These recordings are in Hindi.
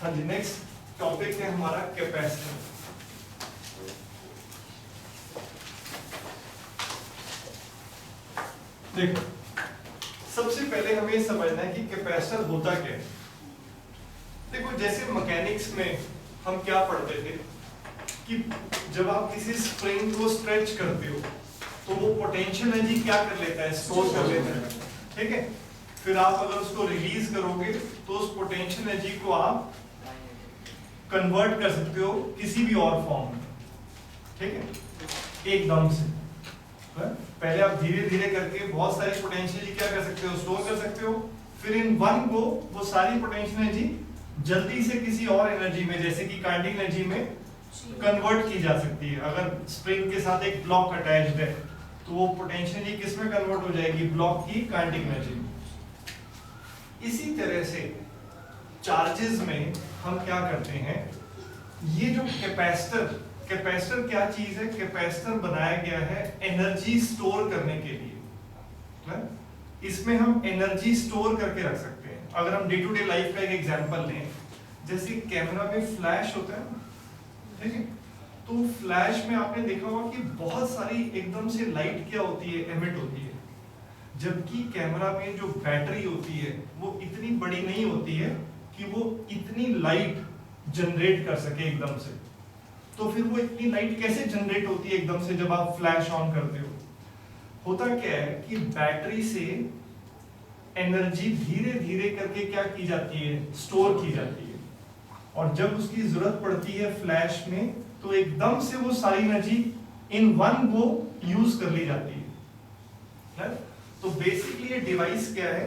हाँ जी, नेक्स्ट टॉपिक है हमारा कैपेसिटर। देखो, सबसे पहले हमें ये समझना है कि कैपेसिटर होता क्या है। देखो, जैसे मैकेनिक्स में हम क्या पढ़ते थे कि जब आप किसी स्प्रिंग को स्ट्रेच करते हो तो वो पोटेंशियल एनर्जी क्या कर लेता है, स्टोर कर लेता है, ठीक है। फिर आप अगर उसको रिलीज करोगे तो उस पोटेंशियल एनर्जी को आप कन्वर्ट कर सकते हो किसी भी और फॉर्म में, ठीक है, एकदम से। पहले आप धीरे धीरे करके बहुत सारी पोटेंशियल एनर्जी क्या कर सकते हो, स्टोर कर सकते हो। फिर इन वन को वो सारी पोटेंशियल एनर्जी जल्दी से किसी और एनर्जी में, जैसे कि काइनेटिक एनर्जी में कन्वर्ट की जा सकती है। अगर स्प्रिंग के साथ एक ब्लॉक अटैच्ड है तो वो पोटेंशियल एनर्जी किस में कन्वर्ट हो जाएगी, ब्लॉक की काइनेटिक एनर्जी में। इसी तरह से चार्जेस में हम क्या करते हैं, ये जो कैपेसिटर क्या चीज है, कैपेसिटर बनाया गया है एनर्जी स्टोर करने के लिए। इसमें हम एनर्जी स्टोर करके रख सकते हैं। अगर हम डे टू डे लाइफ का एक एग्जांपल लें, जैसे कैमरा में फ्लैश होता है, ठीक है, तो फ्लैश में आपने देखा होगा कि बहुत सारी एकदम से लाइट क्या होती है, एमिट होती है। जबकि कैमरा में जो बैटरी होती है वो इतनी बड़ी नहीं होती है कि वो इतनी लाइट जनरेट कर सके एकदम से। तो फिर वो इतनी लाइट कैसे जनरेट होती है एकदम से जब आप फ्लैश ऑन करते हो? होता क्या है कि बैटरी से एनर्जी धीरे धीरे करके क्या की जाती है, स्टोर की जाती है। और जब उसकी जरूरत पड़ती है फ्लैश में तो एकदम से वो सारी एनर्जी इन वन वो यूज कर ली जाती है। तो बेसिकली ये डिवाइस क्या है,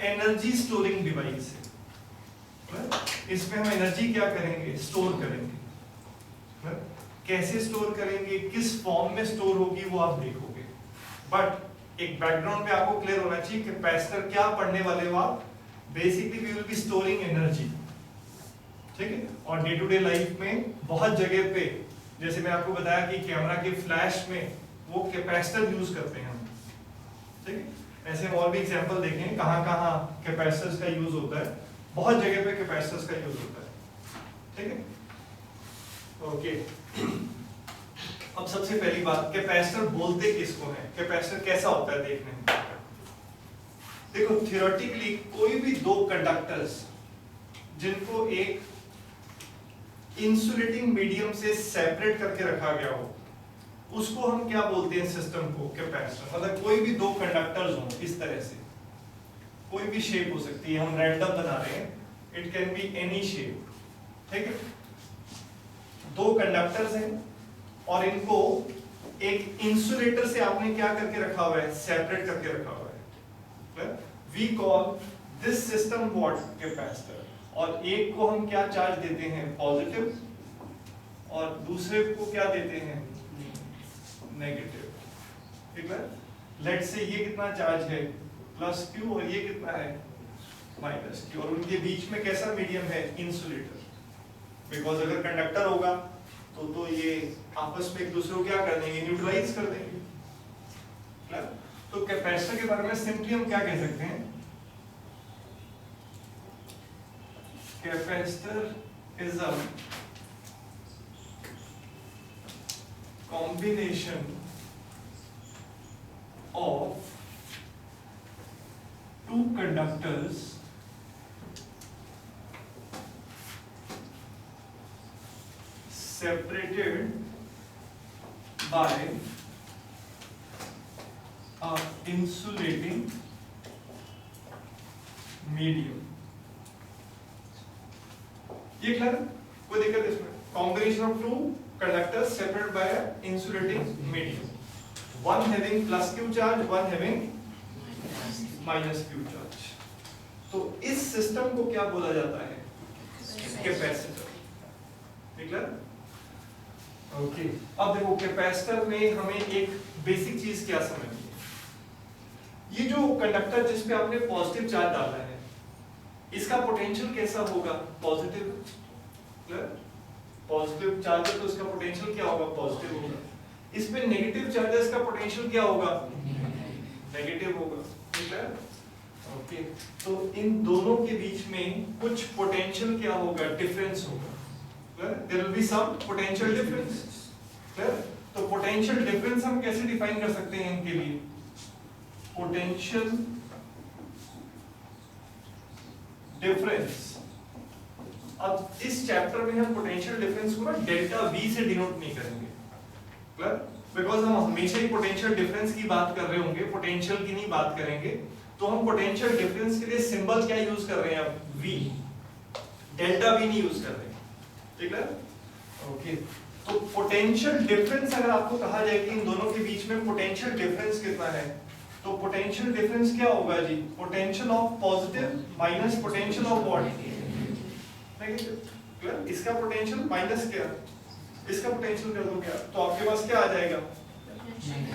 एनर्जी स्टोरिंग डिवाइस है। इसमें हम एनर्जी क्या करेंगे, स्टोर करेंगे। कैसे स्टोर करेंगे, किस फॉर्म में स्टोर होगी वो आप देखोगे। बट एक बैकग्राउंड में आपको क्लियर होना चाहिए कैपेसिटर क्या पढ़ने वाले हो आप, basically we will be storing energy, ठीक है। और डे टू डे लाइफ में बहुत जगह पे, जैसे मैं आपको बताया कि कैमरा के फ्लैश में वो कैपेसिटर यूज करते हैं, ठीक है। ऐसे हम और भी एग्जांपल देखें कहां कहां कैपेसिटर्स का यूज होता है, बहुत जगह पे कैपेसिटर्स का यूज होता है, ठीक है। ओके, अब सबसे पहली बात, कैपेसिटर बोलते किसको है, कैपेसिटर कैसा होता है देखने में। देखो, थियोरेटिकली कोई भी दो कंडक्टर्स जिनको एक इंसुलेटिंग मीडियम से सेपरेट करके रखा गया हो, उसको हम क्या बोलते हैं, सिस्टम को कैपेसिटर। मतलब कोई भी दो कंडक्टर्स हो इस तरह से, कोई भी शेप हो सकती है, हम रैंडम बना रहे हैं, it can be any shape, ठीक है। दो कंडक्टर्स हैं और इनको एक इंसुलेटर से आपने क्या करके रखा हुआ है, सेपरेट करके रखा हुआ है। We call this system what, capacitor. और एक को हम क्या चार्ज देते हैं, पॉजिटिव, और दूसरे को क्या देते हैं, नेगेटिव, ठीक है। लेट से ये कितना चार्ज है, प्लस क्यू, और ये कितना है, माइनस क्यू, और उनके बीच में कैसा मीडियम है, इंसुलेटर। बिकॉज अगर कंडक्टर होगा तो ये आपस में एक दूसरे को क्या कर देंगे, न्यूट्रलाइज कर देंगे। तो कैपेसिटर के बारे में सिंपली हम क्या कह सकते हैं, capacitor is a combination of two conductors separated by a insulating medium। ये क्लियर, कोई दिक्कत इसमें? Combination of two conductors separated by insulating medium, one having plus Q charge, one having minus Q charge. तो इस सिस्टम को क्या बोला जाता है, कैपेसिटर, ठीक है। ओके, अब देखो कैपेसिटर में हमें एक बेसिक चीज क्या समझनी है, ये जो कंडक्टर जिस पे आपने पॉजिटिव चार्ज डाला है, इसका पोटेंशियल कैसा होगा, पॉजिटिव। पॉजिटिव चार्ज है तो इसका पोटेंशियल क्या होगा, पॉजिटिव होगा। इस पे नेगेटिव चार्ज है, इसका पोटेंशियल क्या होगा, नेगेटिव होगा, ठीक है। ओके, तो इन दोनों के बीच में कुछ पोटेंशियल क्या होगा, डिफरेंस होगा, there will be some potential difference. तो पोटेंशियल डिफरेंस हम कैसे डिफाइन कर सकते हैं इनके लिए, पोटेंशियल डिफरेंस। अब इस चैप्टर में हम पोटेंशियल डिफरेंस को ना डेल्टा वी से डिनोट नहीं करेंगे, बिकॉज हम हमेशा ही पोटेंशियल डिफरेंस की बात कर रहे होंगे, पोटेंशियल की नहीं बात करेंगे। तो हम पोटेंशियल डिफरेंस के लिए सिंबल क्या यूज कर रहे हैं अब, वी, डेल्टा वी नहीं यूज कर रहे हैं, ठीक है। ओके, तो पोटेंशियल डिफरेंस अगर आपको कहा जाए कि इन दोनों के बीच में पोटेंशियल डिफरेंस कितना है, तो पोटेंशियल डिफरेंस क्या होगा जी, potential of positive minus potential of what, negative. इसका पोटेंशियल माइनस क्या, इसका पोटेंशियल कर दो क्या, तो आपके पास क्या आ जाएगा,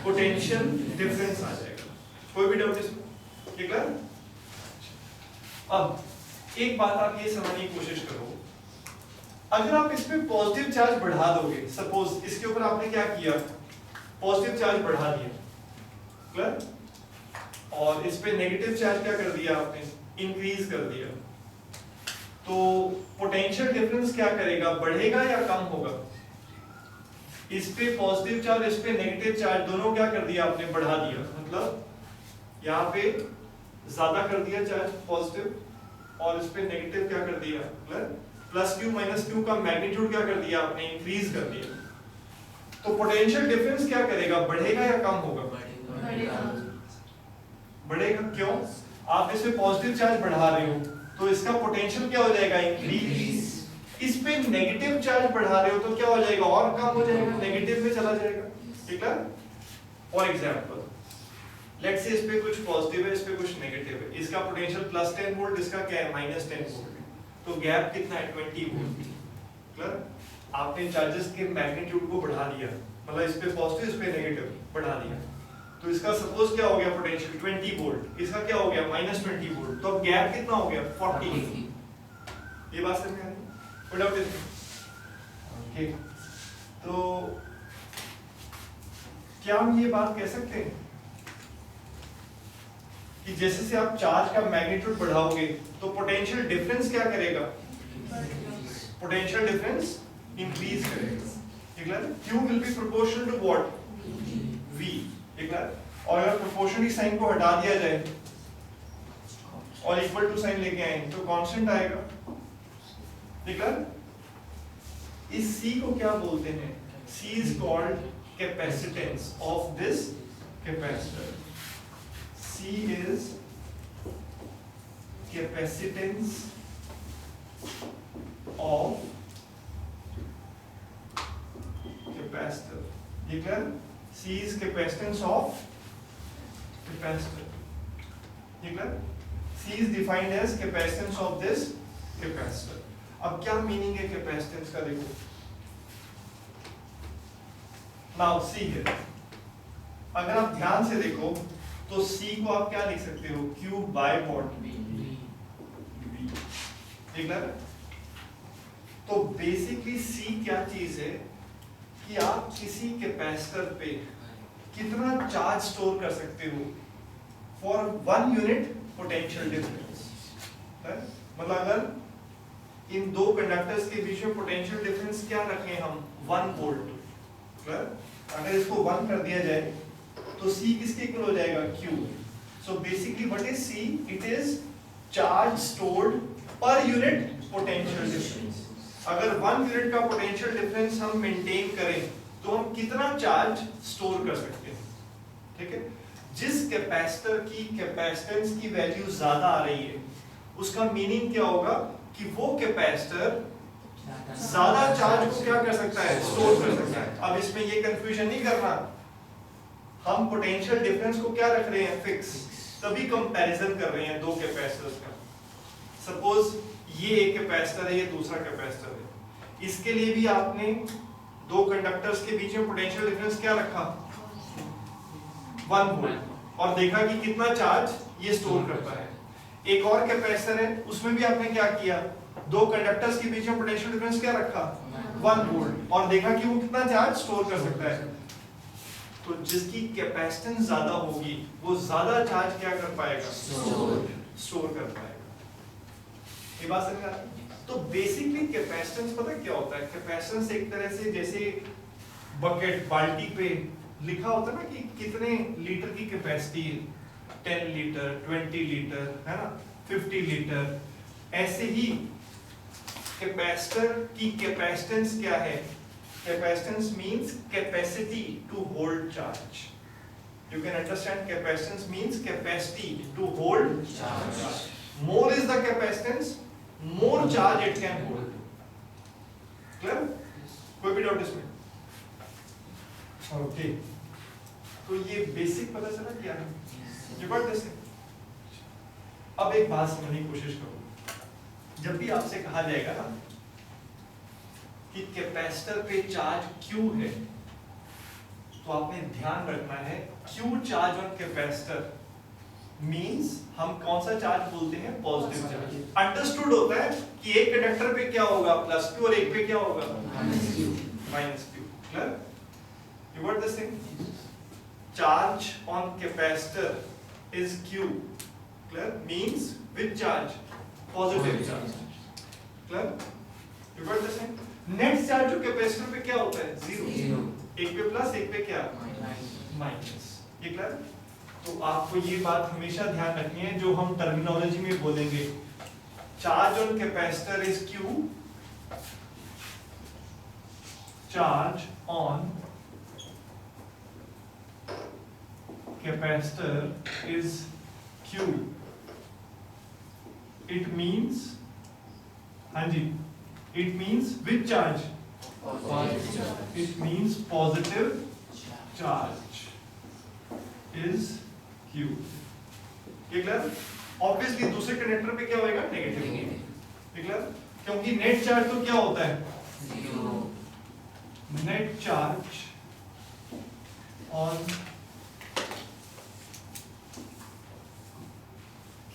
पोटेंशियल डिफरेंस आ जाएगा। कोई भी डाउट इसमें, ठीक है। अब एक बात आप ये समझने की कोशिश करो, अगर आप इस पे पॉजिटिव चार्ज बढ़ा दोगे, सपोज इसके ऊपर आपने क्या किया, पॉजिटिव चार्ज बढ़ा दिया, क्लियर, और इस पे नेगेटिव चार्ज क्या कर दिया आपने, इंक्रीज कर दिया, तो पोटेंशियल डिफरेंस क्या करेगा, बढ़ेगा या कम होगा। इस पे पॉजिटिव चार्ज, इस पे नेगेटिव चार्ज, दोनों क्या कर दिया आपने, बढ़ा दिया, मतलब यहाँ पे ज्यादा कर दिया चार्ज पॉजिटिव, और इस पे नेगेटिव क्या कर दिया, प्लस क्यू माइनस क्यू का मैग्नीट्यूड क्या कर दिया आपने, इंक्रीज कर दिया। तो पोटेंशियल डिफरेंस क्या करेगा, बढ़ेगा या कम होगा, बढ़ेगा। क्यों, आप इस पे पॉजिटिव चार्ज बढ़ा रहे हो तो इसका पोटेंशियल क्या हो जाएगा, इंक्रीज। इस पे नेगेटिव चार्ज बढ़ा रहे हो तो क्या हो जाएगा, और कम हो जाएगा, नेगेटिव में चला जाएगा, ठीक है। फॉर एग्जांपल लेट्स से इस पे कुछ पॉजिटिव है, इस पे कुछ नेगेटिव है, इसका पोटेंशियल प्लस 10 वोल्ट, इसका क्या है, माइनस 10 वोल्ट, तो गैप कितना है, 20 वोल्ट, क्लियर। आपने चार्जेस के मैग्नीट्यूड को बढ़ा दिया, मतलब इस पे पॉजिटिव, इस पे नेगेटिव बढ़ा दिया, तो इसका सपोज क्या हो गया पोटेंशियल 20 वोल्ट, इसका क्या हो गया माइनस 20 वोल्ट, तो अब गैप कितना हो गया 40। ये बात समझ में आ रही है, कोई डाउट इसमें, ओके। तो क्या हम ये बात कह सकते हैं कि जैसे से आप चार्ज का मैग्नीट्यूड बढ़ाओगे तो पोटेंशियल डिफरेंस क्या करेगा, पोटेंशियल डिफरेंस इंक्रीज करेगा, ठीक है। Q will be proportional to what, V, ठीक है। और अगर प्रोपोर्शनली साइन को हटा दिया जाए और इक्वल टू साइन लेके आए तो कांस्टेंट आएगा, ठीक है। इस C को क्या बोलते हैं, C is called capacitance of this capacitor. C is capacitance of capacitor, ठीक है। C is capacitance of capacitor, ठीक है। C is defined as capacitance of this capacitor। अब क्या मीनिंग है कैपेसिटेंस का, देखो नाउ C है, अगर आप ध्यान से देखो तो C को आप क्या लिख सकते हो, Q बाय वॉट, V, ठीक है। तो बेसिकली C क्या चीज है कि आप किसी कैपेसिटर पे कितना चार्ज स्टोर कर सकते हो फॉर 1 यूनिट पोटेंशियल डिफरेंस, मतलब अगर इन दो कंडक्टर्स के बीच में पोटेंशियल डिफरेंस क्या रखें हम, 1 वोल्ट, अगर इसको 1 कर दिया जाए तो C किसके इक्वल हो जाएगा, Q। So basically what is C? It is charge stored per unit potential difference। अगर 1 यूनिट का पोटेंशियल डिफरेंस हम मेंटेन करें तो हम कितना चार्ज स्टोर कर सकते हैं, ठीक है। जिस कैपेसिटर की कैपेसिटेंस की वैल्यू ज्यादा आ रही है उसका मीनिंग क्या होगा कि वो कैपेसिटर ज्यादा चार्ज को क्या कर सकता है, स्टोर कर सकता है। अब इसमें ये कंफ्यूजन नहीं करना, हम पोटेंशियल डिफरेंस को क्या रख रहे हैं, फिक्स, तभी कंपैरिजन कर रहे हैं दो कैपेसिटर्स का। सपोज ये एक कैपेसिटर है, ये दूसरा कैपेसिटर है, इसके लिए भी आपने दो कंडक्टर्स के बीच में पोटेंशियल डिफरेंस क्या रखा, 1 वोल्ट, और देखा कि कितना चार्ज ये स्टोर करता है। एक और कैपेसिटर है, उसमें भी आपने क्या किया, दो कंडक्टर्स के बीच में पोटेंशियल डिफरेंस क्या रखा, 1 वोल्ट, और देखा कि वो कितना चार्ज स्टोर कर सकता है। तो जिसकी कैपेसिटेंस ज्यादा होगी वो ज्यादा चार्ज क्या कर पाएगा, स्टोर कर पाएगा। ये बात समझ आ रही है? तो बेसिकली कैपेसिटेंस पता क्या होता है, कैपेसिटेंस एक तरह से जैसे बकेट बाल्टी पे लिखा होता है ना कि कितने लीटर की कैपेसिटी है, 10 लीटर 20 लीटर है ना, 50 लीटर। ऐसे ही कैपेसिटर की कैपेसिटेंस क्या है, capacitance means capacity to hold charge. You can understand capacitance means capacity to hold charge. More is the capacitance, more charge it can hold. Clear? कोई भी डाउट इसमें? ओके, तो ये बेसिक पता चला क्या है, जबरदस्त है। अब एक बात समझने की कोशिश करो, जब भी आपसे कहा जाएगा ना कि कैपेसिटर पे चार्ज Q है, तो आपने ध्यान रखना है Q charge on capacitor means हम कौन सा चार्ज बोलते हैं, पॉजिटिव चार्ज। अंडरस्टूड होता है कि एक कंडक्टर पे क्या होगा, प्लस Q, और एक पे क्या होगा, minus Q। Clear? You got this thing? Charge on capacitor is Q, clear, means which charge, positive charge. Clear? You got this thing? Net charge जो कैपेसिटर पे क्या होता है, जीरो। एक पे प्लस, एक पे क्या, माइनस। ये क्लियर? तो आपको ये बात हमेशा ध्यान रखनी है, जो हम टर्मिनोलॉजी में बोलेंगे, charge on capacitor is Q, charge on capacitor is Q, it means, हाँ जी, it means which charge, it means positive charge is Q। ये क्लियर? ऑब्वियसली दूसरे कंडक्टर पे क्या होएगा, नेगेटिव। क्लियर? क्योंकि नेट चार्ज तो क्या होता है, net charge on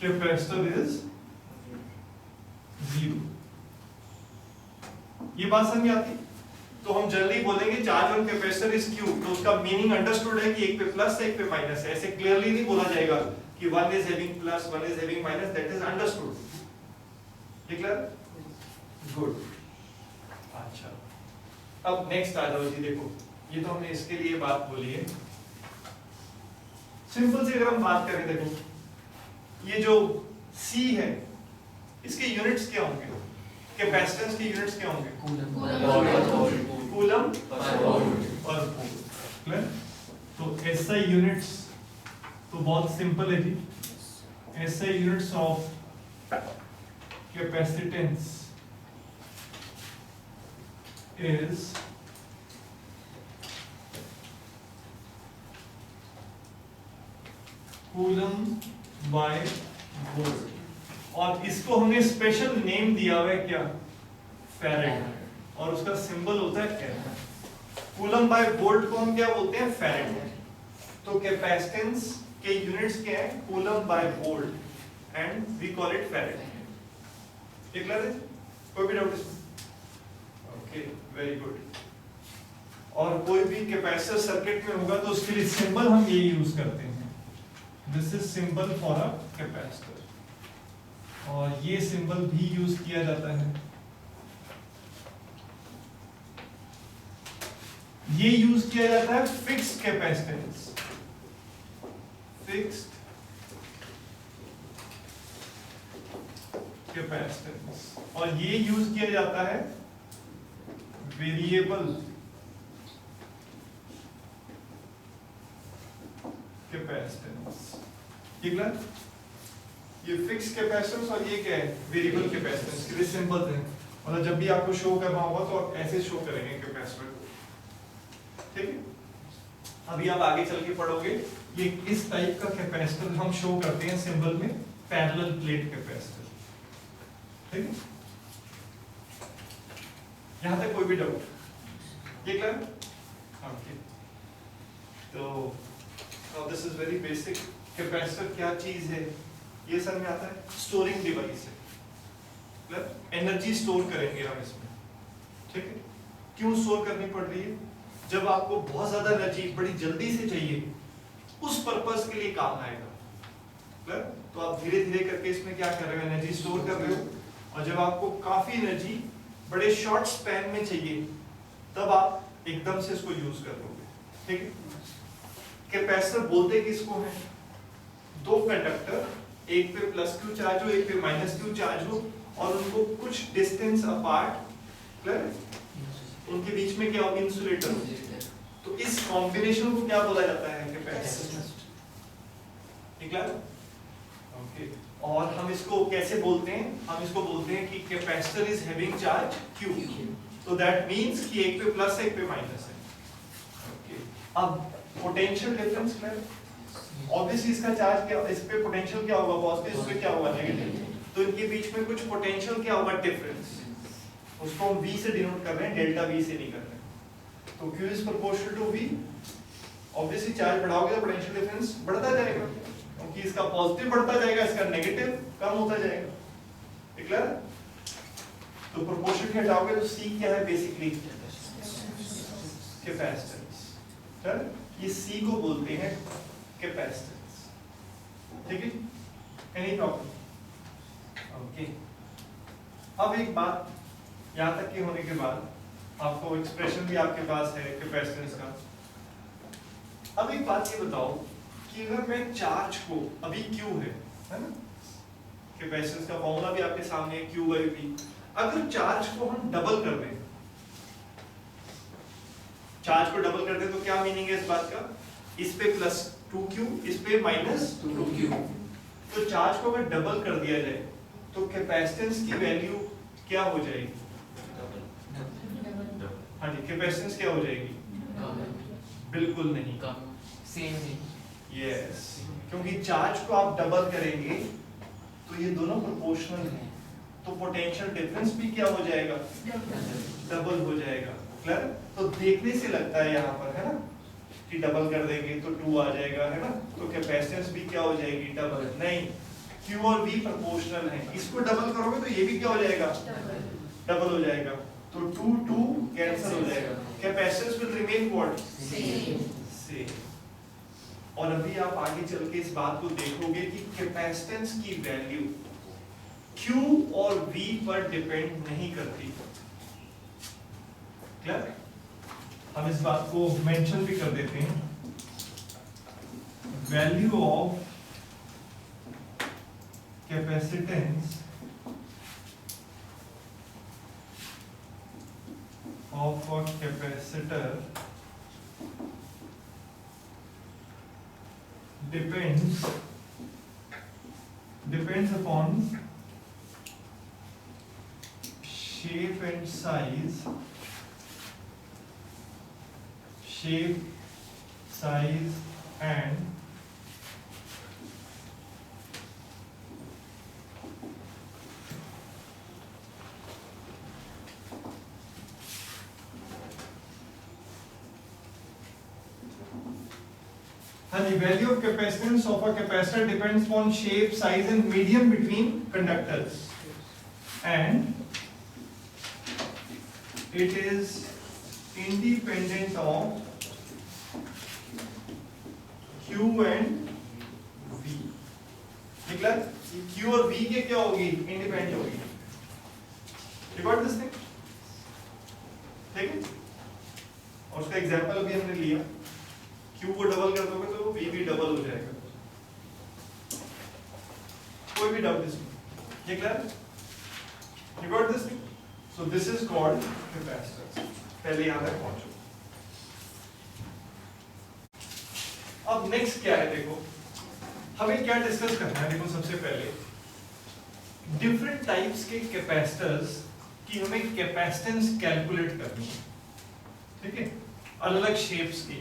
capacitor is 0। ये बात समझ आती? तो हम जल्दी बोलेंगे charge on capacitor is Q, तो उसका मीनिंग अंडरस्टूड है कि एक पे प्लस है, एक पे माइनस है। ऐसे क्लियरली नहीं बोला जाएगा कि one is having plus, one is having minus, that is understood. ये क्लियर? गुड। अच्छा, अब नेक्स्ट आ जाओ जी। देखो, ये तो हमने इसके लिए बात बोली है। सिंपल से अगर हम बात करें, देखो ये जो C है, इसके यूनिट्स क्या होंगे, कैपेसिटेंस के यूनिट्स क्या होंगे, कूलम और वोल्ट। तो SI यूनिट्स तो बहुत सिंपल है जी। SI units of capacitance is coulomb by volt, और इसको हमने स्पेशल नेम दिया हुआ है क्या, फैरेड, और उसका सिंबल होता है F। कूलम बाय वोल्ट को हम क्या बोलते हैं, फैरेड। तो कैपेसिटेंस के यूनिट्स क्या है, coulomb by volt, and we call it farad. Clear है? कोई भी डाउट इसमें? Okay, very good. और कोई भी कैपेसिटर सर्किट में होगा तो उसके लिए सिंबल हम ये यूज करते हैं, this is symbol for a capacitor, और ये सिंबल भी यूज किया जाता है, ये यूज किया जाता है फिक्स्ड कैपेसिटेंस, फिक्स्ड कैपेसिटेंस, और ये यूज किया जाता है वेरिएबल कैपेसिटेंस। ठीक है? ये फिक्स कैपेसिटेंस और ये क्या है, वेरिएबल कैपेसिटेंस। के लिए सिंबल है, मतलब जब भी आपको शो करना होगा तो आप ऐसे शो करेंगे कैपेसिटर को। ठीक है? अभी आप आगे चल के पढ़ोगे, ये इस टाइप का कैपेसिटर हम शो करते हैं सिंबल में, पैरेलल प्लेट कैपेसिटर। ठीक है? यहां तक कोई भी डाउट? ये क्लियर? ओके, तो this is very basic. Capacitor क्या चीज है ये समझ में आता है, स्टोरिंग डिवाइस है। एनर्जी स्टोर करेंगे हम इसमें। ठीक है? क्यों स्टोर करनी पड़ रही है, जब आपको बहुत ज्यादा एनर्जी बड़ी जल्दी से चाहिए, उस पर्पस के लिए काम आएगा। तो आप धीरे धीरे करके इसमें क्या कर रहे हो, एनर्जी स्टोर कर रहे हो, और जब आपको काफी एनर्जी बड़े शॉर्ट स्पैन में चाहिए तब आप एकदम से इसको यूज कर लोगे। ठीक है, कैपेसिटर बोलते किसको है, दो कंडक्टर, एक पे प्लस क्यू चार्ज हो, एक पे माइनस क्यू चार्ज हो, और उनको कुछ डिस्टेंस अपार्ट, उनके बीच में क्या होगी, इंसुलेटर हो। तो इस कॉम्बिनेशन को क्या बोला जाता है, कैपेसिटेंस। ठीक है, ओके। और हम इसको कैसे बोलते हैं, हम इसको बोलते हैं कि capacitor is having charge Q, तो दैट मींस कि एक पे प्लस है, एक पे माइनस है। ओके, अब पोटेंशियल डिफरेंस क्लियर, ऑब्वियसली इसका चार्ज क्या, इस पे पोटेंशियल क्या होगा, पॉजिटिव, इस पे क्या होगा, नेगेटिव। तो इनके बीच में कुछ पोटेंशियल क्या होगा, डिफरेंस, उसको हम V से डिनोट कर रहे हैं, डेल्टा V से नहीं कर रहे हैं। तो Q is proportional to V, obviously charge बढ़ाओगे तो पोटेंशियल डिफरेंस बढ़ता जाएगा, क्योंकि इसका पॉजिटिव बढ़ता जाएगा, इसका नेगेटिव कम होता जाएगा। ठीक है, तो प्रोपोर्शन हटाओगे तो C क्या है, बेसिकली कैपेसिटेंस। चल, ये C को बोलते हैं कैपेसिटेंस। ठीक है, एनी प्रॉब्लम? ओके, अब एक बात, यहाँ तक के होने के बाद आपको एक्सप्रेशन भी आपके पास है कैपेसिटेंस का। अब एक बात ये बताओ कि अगर मैं चार्ज को, अभी Q है ना, कैपेसिटेंस का फॉर्मूला भी आपके सामने है, Q बाई V। अगर चार्ज को हम डबल कर दें, चार्ज को डबल कर दें तो क्या मीनिंग है इस बात का, इस पे प्लस 2Q, इस पे माइनस 2Q। तो चार्ज को अगर डबल कर दिया जाए तो कैपेसिटेंस की वैल्यू क्या हो जाएगी, हाँ जी, कैपेसिटेंस क्या हो जाएगी, बिल्कुल नहीं, सेम ही। यस, क्योंकि चार्ज को आप डबल करेंगे तो ये दोनों प्रोपोर्शनल हैं, तो पोटेंशियल डिफरेंस भी क्या हो जाएगा, डबल हो जाएगा। क्लियर? तो देखने से लगता है यहाँ पर, है ना, कि डबल कर देंगे तो 2 आ जाएगा, है ना, तो कैपेसिटेंस भी क्या हो जाएगी, डबल। नहीं, Q और V प्रोपोर्शनल हैं, इसको डबल करोगे तो ये भी क्या हो जाएगा, डबल हो जाएगा, तो 2 2 कैंसिल हो जाएगा, capacitance will remain what, same. और अभी आप आगे चल के इस बात को देखोगे कि कैपेसिटेंस की वैल्यू Q और V पर डिपेंड नहीं करती। क्लियर? हम इस बात को मेंशन भी कर देते हैं, value of capacitance of a capacitor depends upon shape and size, and the value of capacitance of a capacitor depends upon shape, size and medium between conductors, and it is independent of Q and V। निकला? Q और V के क्या होगी, इंडिपेंडेंट होगी। You got this thing? ठीक है, और उसका एग्जांपल अभी हमने लिया, Q को डबल कर दोगे तो V भी डबल हो जाएगा, कोई भी डाउट इसमें, ये clear? You got this thing? So this is called capacitance। पहले यहाँ तक पहुंचो। अब नेक्स्ट क्या है, देखो हमें क्या डिस्कस करना है। देखो सबसे पहले डिफरेंट टाइप्स के कैपेसिटर्स की हमें कैपेसिटेंस कैलकुलेट करनी है। ठीक है, अलग अलग शेप्स की।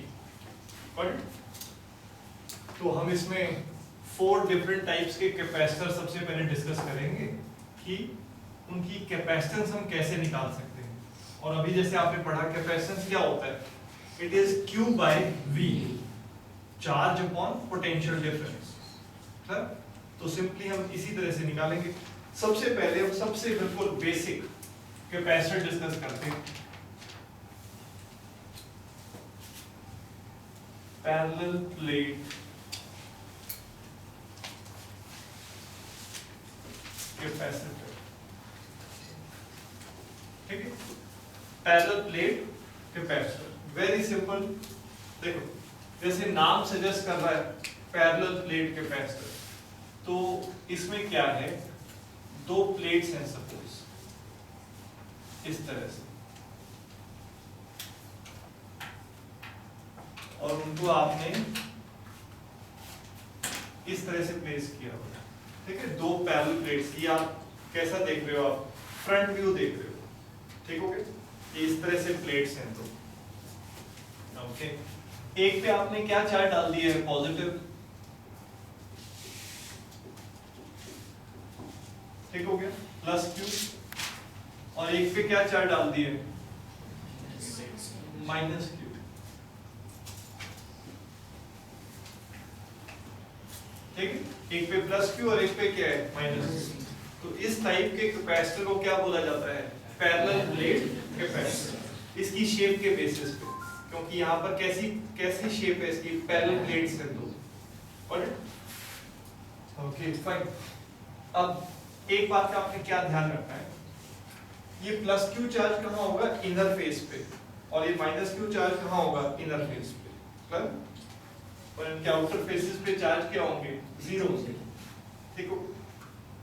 तो हम इसमें 4 डिफरेंट टाइप्स के कैपेसिटर सबसे पहले डिस्कस करेंगे कि उनकी कैपेसिटेंस हम कैसे निकाल सकते हैं। और अभी जैसे आपने पढ़ा कैपेसिटेंस क्या होता है, it is Q by V, charge upon potential difference. तो सिंपली हम इसी तरह से निकालेंगे। सबसे पहले हम सबसे बिल्कुल बेसिक कैपेसिटर डिस्कस करते हैं। पैरेलल प्लेट कैपेसिटर, ठीक है, parallel plate capacitor, very simple. देखो जैसे नाम सजेस्ट कर रहा है पैरेलल प्लेट कैपेसिटर, तो इसमें क्या है, दो प्लेट्स हैं सपोज इस तरह से, और उनको आपने इस तरह से प्लेस किया हुआ, ठीक है, दो पैरेलल प्लेट्स। ये आप कैसा देख रहे हो, आप फ्रंट व्यू देख रहे हो, ठीक हो गया, इस तरह से प्लेट्स हैं दो, ओके। एक पे आपने क्या चार्ज डाल दिया है, पॉजिटिव, ठीक हो गया, प्लस क्यू, और एक पे क्या चार्ज डाल दिए, माइनस क्यू, ठीक है, एक पे प्लस क्यू और एक पे क्या है, माइनस। तो इस टाइप के कैपेसिटर को क्या बोला जाता है, पैरेलल प्लेट कैपेसिटर, इसकी शेप के बेसिस पे, क्योंकि यहाँ पर कैसी शेप है इसकी, पैरेलल प्लेट्स हैं दो, ओके फाइन। अब एक बात का आपने क्या ध्यान रखना है, ये प्लस क्यू चार्ज कहाँ होगा, इनर फेस पे, और ये माइनस क्यू चार्ज कहाँ होगा, इनर फेस पे, और इनके आउटर फेसेस पे चार्ज क्या होंगे, जीरो, ठीक हो।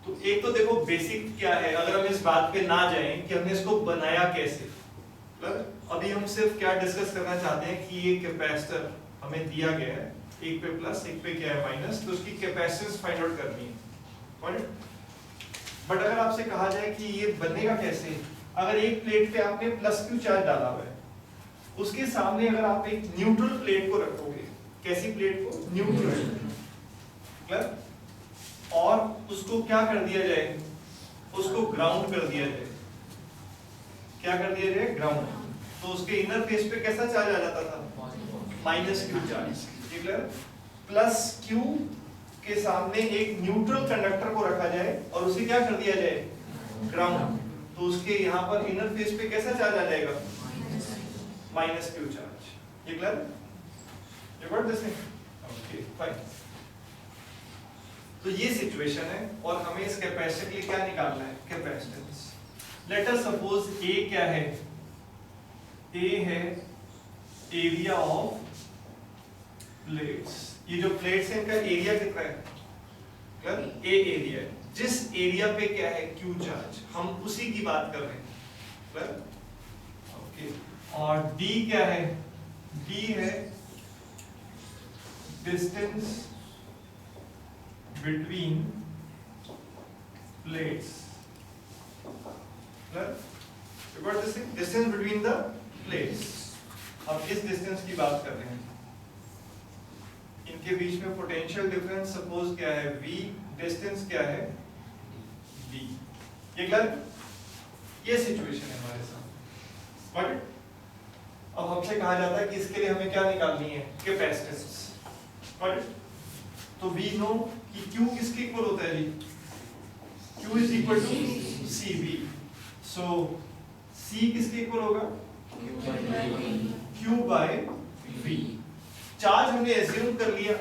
तो एक तो देखो बेसिक क्या है, अगर हम इस बात पे ना जाएं कि हमने इसको बनाया कैसे, अभी हम सिर्फ क्या डिस्कस करना चाहते हैं कि ये कैपेसिटर हमें दिया गया है, एक पे प्लस एक पे क्या है माइनस, तो उसकी कैपेसिटेंस फाइंड आउट करनी है, बट अगर आपसे कहा जाए कि ये बनेगा कैसे, अगर एक प्लेट पे आपने प्लस क्यू चार्ज डाला हुआ है, उसके सामने अगर आप एक न्यूट्रल प्लेट को रखोगे, कैसी प्लेट को, न्यूट्रल, और उसको क्या कर दिया जाए, उसको ग्राउंड कर दिया जाए, क्या कर दिया जाए, ग्राउंड, तो उसके इनर फेस पे कैसा चार्ज आ जाता था, माइनस क्यू चार्ज, ठीक है। प्लस क्यू के सामने एक न्यूट्रल कंडक्टर को रखा जाए और उसे क्या कर दिया जाए, ग्राउंड, तो उसके यहाँ पर इनर फेस पे कैसा चार्ज आ जाएगा, माइनस क्यू चार्ज, ये clear, you got this thing, okay fine. तो ये सिचुएशन है, और हमें इस कैपेसिटर के लिए क्या निकालना है, कैपेसिटेंस। लेट अस सपोज ए क्या है, ए है एरिया ऑफ प्लेट्स, ये जो प्लेट्स हैं इनका एरिया कितना है, ए एरिया है, जिस एरिया पे क्या है, क्यू चार्ज, हम उसी की बात कर रहे हैं, ओके। और डी क्या है, डी है distance between plates, distance between the plates. अब इस डिस्टेंस की बात कर रहे हैं, इनके बीच में पोटेंशियल डिफरेंस सपोज क्या है, v, डिस्टेंस क्या है, d, ये क्लियर, ये सिचुएशन है हमारे साथ, बट अब हमसे कहा जाता है कि इसके लिए हमें क्या निकालनी है, कैपेसिटेंस, बट तो वी नो कि Q किसके इक्वल होता है जी, Q is equal to CV, so C किसके इक्वल होगा, Q बाय V। चार्ज हमने एज्यूम कर लिया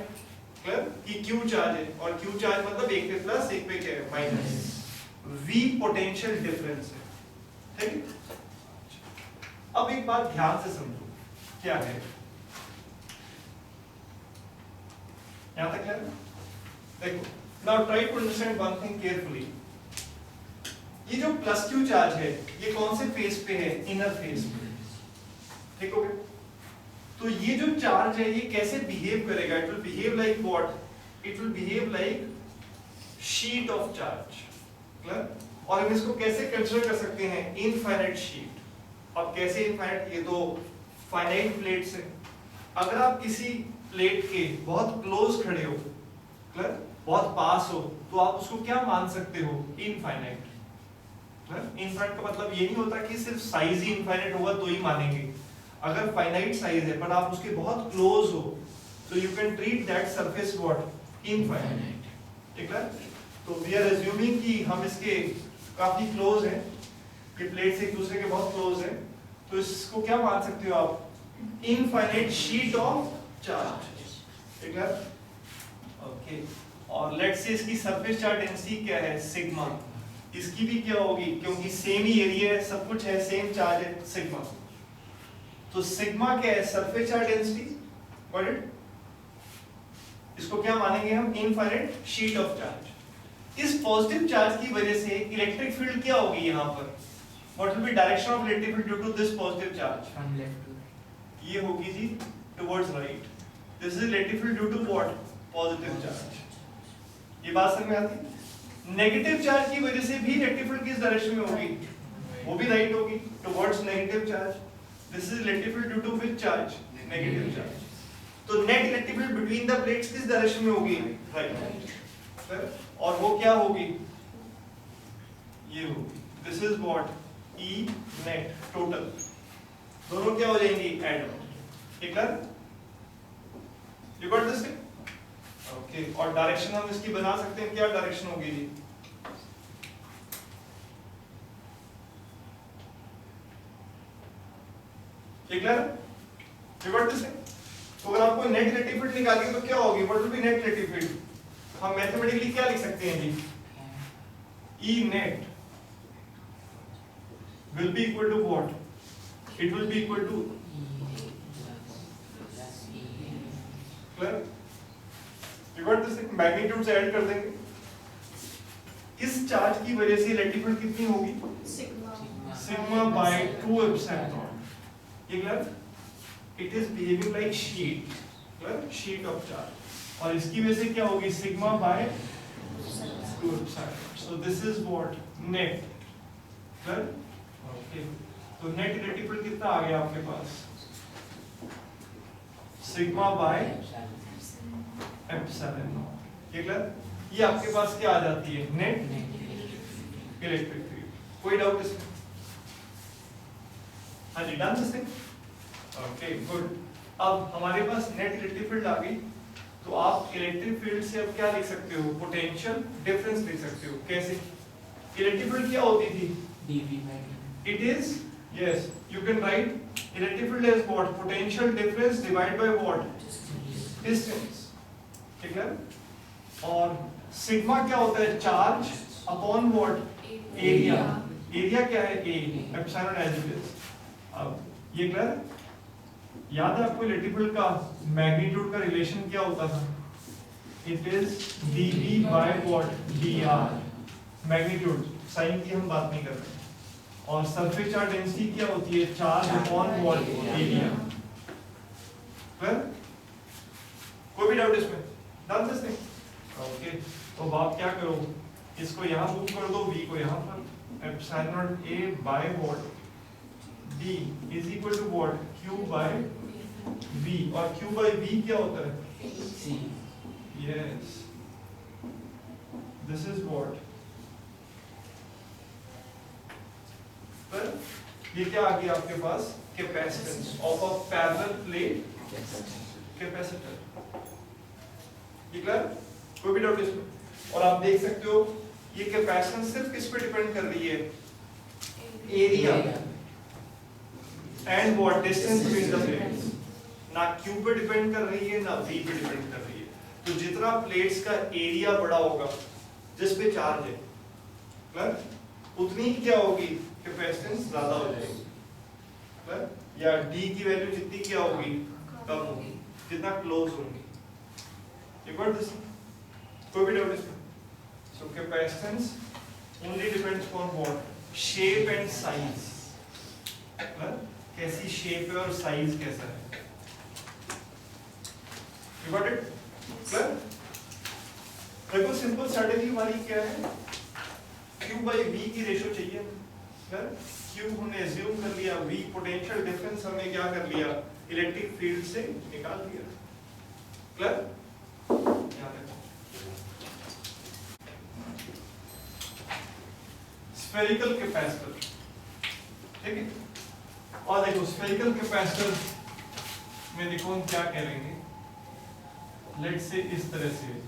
कि Q चार्ज है, और Q चार्ज मतलब एक पे प्लस एक पे क्या है, माइनस, V पोटेंशियल डिफरेंस है, ठीक है। अब एक बात ध्यान से समझो, क्या है, यहां तक है, देखो, now try to understand one thing carefully. ये जो प्लस क्यू चार्ज है, ये कौन से फेस पे है, इनर फेस पे, ठीक हो गया। तो ये जो चार्ज है ये कैसे बिहेव करेगा, it will behave like what, it will behave like sheet of charge, clear. और हम इसको कैसे कंसीडर कर सकते हैं, इनफाइनाइट शीट। अब कैसे इनफाइनाइट, ये तो फाइनाइट प्लेट्स है, अगर आप किसी प्लेट के बहुत क्लोज खड़े हो, क्लियर, बहुत पास हो, तो आप उसको क्या मान सकते हो, इनफाइनाइट। इनफाइनाइट का मतलब ये नहीं होता कि सिर्फ साइज ही इनफाइनाइट होगा तो ही मानेंगे, अगर फाइनाइट साइज है पर आप उसके बहुत क्लोज हो, तो you can treat that surface what, infinite, ठीक है। तो वी आर अज्यूमिंग कि हम इसके काफी क्लोज हैं, ये प्लेट्स एक दूसरे के बहुत क्लोज हैं, तो इसको क्या मान सकते हो आप, इनफाइनाइट शीट ऑफ चार्ज। ठीक है ओके। और लेट्स से इसकी सरफेस चार्ज डेंसिटी क्या है सिग्मा, इसकी भी क्या होगी क्योंकि सेम ही एरिया है सब कुछ है सेम चार्ज है सिग्मा, तो सिग्मा क्या है surface charge density got it. इसको क्या मानेंगे हम इनफाइनाइट शीट ऑफ चार्ज। इस पॉजिटिव चार्ज की वजह से इलेक्ट्रिक फील्ड क्या होगी यहाँ पर, what will be direction of electric field due to this positive charge, from left to right, ये होगी जी towards right. This is electric field due to what positive charge, ये बात समझ में आती है। नेगेटिव चार्ज की वजह से भी इलेक्ट्रिक फील्ड किस डायरेक्शन में होगी, वो भी राइट होगी towards negative charge. This is electric field due to which charge negative charge, तो net electric field between the plates किस डायरेक्शन में होगी राइट, और वो क्या होगी ये होगी this is what E net total, दोनों क्या हो जाएंगी ऐड, ठीक है यू गॉट दिस ओके। और डायरेक्शन हम इसकी बना सकते हैं, क्या डायरेक्शन होगी जी ठीक है यू गॉट दिस। तो अगर आपको नेट इलेक्ट्रिक फील्ड निकालनी है तो क्या होगी, what will B net electric field, हम मैथमेटिकली क्या लिख सकते हैं जी E net will be equal to what, it will be equal to clear you got this, magnitude से ऐड कर देंगे। इस चार्ज की वजह से इलेक्ट्रिक फील्ड कितनी होगी सिग्मा बाय 2 एप्सिलॉन नॉट, ये clear, it is behaving like sheet, clear sheet of charge, और इसकी वजह से क्या होगी sigma bye 2 epsilon, so this is what net, clear okay. तो नेट इलेक्ट्रिक फील्ड कितना आ गया आपके पास सिग्मा बाय एप्सिलॉन नॉट, ये क्लियर, ये आपके पास क्या आ जाती है नेट इलेक्ट्रिक फील्ड, कोई डाउट इसमें, हाँ जी done this thing okay good. अब हमारे पास नेट इलेक्ट्रिक फील्ड आ गई, तो आप इलेक्ट्रिक फील्ड से अब क्या लिख सकते हो पोटेंशियल डिफरेंस लिख सकते हो, कैसे, इलेक्ट्रिक फील्ड क्या होती थी dV by it is yes you can write electric field as what potential difference divided by what distance, ठीक है। और सिग्मा क्या होता है charge upon what area, area क्या है A epsilon as it is. अब ये क्लियर, याद है आपको इलेक्ट्रिक फील्ड का मैग्नीट्यूड का रिलेशन क्या होता था, it is dV by what dr, magnitude sign की हम बात नहीं कर रहे, और सरफेस चार्ज डेंसिटी क्या होती है charge upon what area, clear, कोई भी डाउट इसमें, डन दिस थिंग ओके। तो अब आप क्या करो, इसको यहां मूव कर दो v को यहां पर, epsilon naught a by what d is equal to what q by v, और q बाय v क्या होता है C, yes this is what, ये क्या आ गया आपके पास capacitance of a parallel plate capacitor, ये क्लियर, कोई भी डाउट इसमें। और आप देख सकते हो ये कैपेसिटेंस सिर्फ किस पे डिपेंड कर रही है area and what distance between the plates, ना q पे डिपेंड कर रही है ना v पे डिपेंड कर रही है। तो जितना प्लेट्स का एरिया बड़ा होगा जिस पे चार्ज है क्लियर, उतनी ही क्या होगी कैपेसिटेंस ज्यादा हो जाएगी, क्लियर, या d की वैल्यू जितनी क्या होगी कम होगी जितना क्लोज होंगी, यू गॉट दिस, कोई भी डाउट इसमें। So capacitance only depends on what shape and size, कैसी शेप है और साइज कैसा है, यू गॉट इट क्लियर। देखो सिंपल स्ट्रेटजी हमारी क्या है, q बाई v की रेशो चाहिए, q हमने एज्यूम कर लिया, v पोटेंशियल डिफरेंस हमने क्या कर लिया इलेक्ट्रिक फील्ड से निकाल दिया, क्लियर, स्फेरिकल कैपेसिटर, ठीक है। और देखो स्फेरिकल कैपेसिटर में देखो हम क्या करेंगे, लेट्स से इस तरह से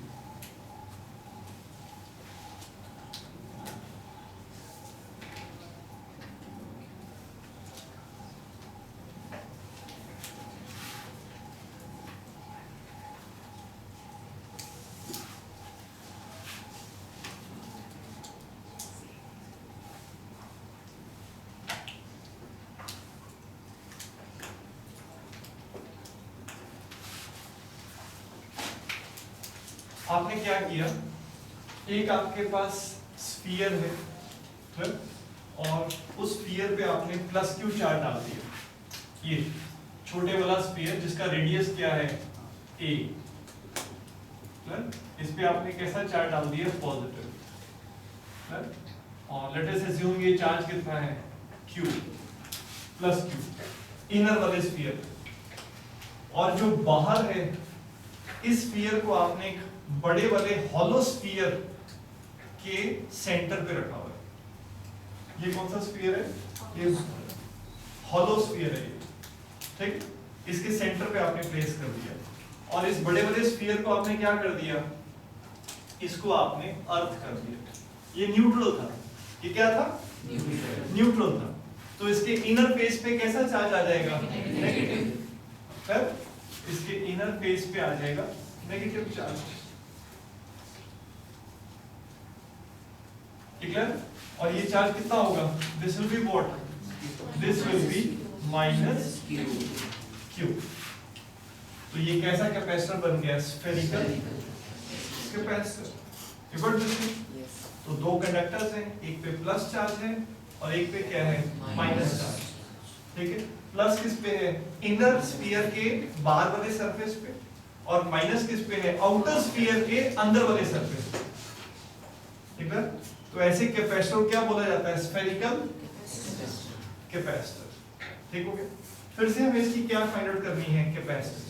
आपने क्या किया, एक आपके पास स्फीयर है, क्लियर, और उस स्फीयर पे आपने प्लस क्यू चार्ज डाल दिया, ये छोटे वाला स्फीयर जिसका रेडियस क्या है a, क्लियर, इस पे आपने कैसा चार्ज डाल दिया, पॉजिटिव, क्लियर, और लेट अस अज्यूम ये चार्ज कितना है q, प्लस क्यू इनर वाले स्फीयर, और जो बाहर है इस स्फीयर को आपने एक बड़े वाले हॉलो स्फीयर के सेंटर पे रखा हुआ है। ये कौन सा स्फीयर है, ये हॉलो स्फीयर है ये, ठीक, इसके सेंटर पे आपने प्लेस कर दिया, और इस बड़े वाले स्फीयर को आपने क्या कर दिया, इसको आपने अर्थ कर दिया, ये न्यूट्रल था, ये क्या था, न्यूट्रल था, तो इसके इनर फेस पे कैसा चार्ज आ जाएगा, नेगेटिव, फिर इसके इनर फेस पे आ जाएगा नेगेटिव चार्ज, क्लियर, और ये चार्ज कितना होगा, this will be what, this will be minus Q, तो ये कैसा कैपेसिटर बन गया, spherical capacitor, you got this, तो दो कंडक्टर्स हैं, एक पे प्लस चार्ज है और एक पे क्या है, माइनस चार्ज, ठीक है, प्लस किस पे है, इनर स्फीयर के बाहर वाले सरफेस पे, और माइनस किस पे है, आउटर स्फीयर के अंदर वाले सरफेस पे, ठीक है, तो ऐसे कैपेसिटर क्या बोला जाता है, स्फेरिकल कैपेसिटर, ठीक हो गया। फिर से हमें इसकी क्या फाइंड आउट करनी है, capacitance,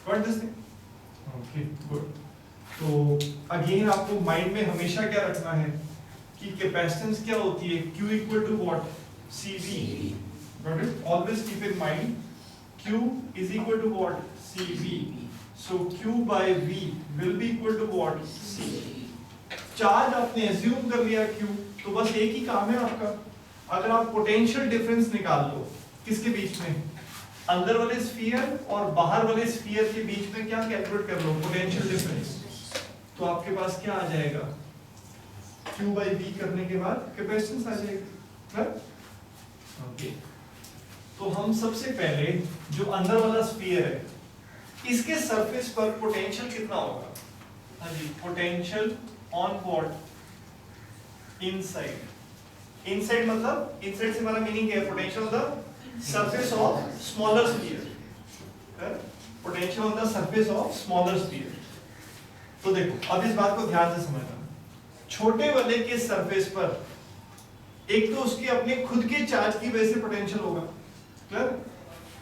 got this thing, okay good. तो अगेन आपको माइंड में हमेशा क्या रखना है कि कैपेसिटेंस क्या होती है, Q equal to what, CV, got it, always keep in mind Q is equal to what, CV, so Q by V will be equal to what, C। Charge आपने एज्यूम कर लिया Q, तो बस एक ही काम है आपका, अगर आप पोटेंशियल डिफरेंस निकाल लो किसके बीच में, अंदर वाले स्फीयर और बाहर वाले स्फीयर के बीच में क्या कैलकुलेट कर लो, पोटेंशियल डिफरेंस, तो आपके पास क्या आ जाएगा, Q by V करने के बाद कैपेसिटेंस आ जाएगा, ओके। तो हम सबसे पहले जो अंदर वाला स्फीयर है इसके सरफेस पर पोटेंशियल कितना होगा, हाँ जी, potential on what, inside, inside मतलब इनसाइड से हमारा मीनिंग क्या है, potential on the surface of smaller sphere, potential on the surface of smaller sphere. तो देखो अब इस बात को ध्यान से समझना, छोटे वाले के सरफेस पर एक तो उसके अपने खुद के चार्ज की वजह से पोटेंशियल होगा, क्लियर,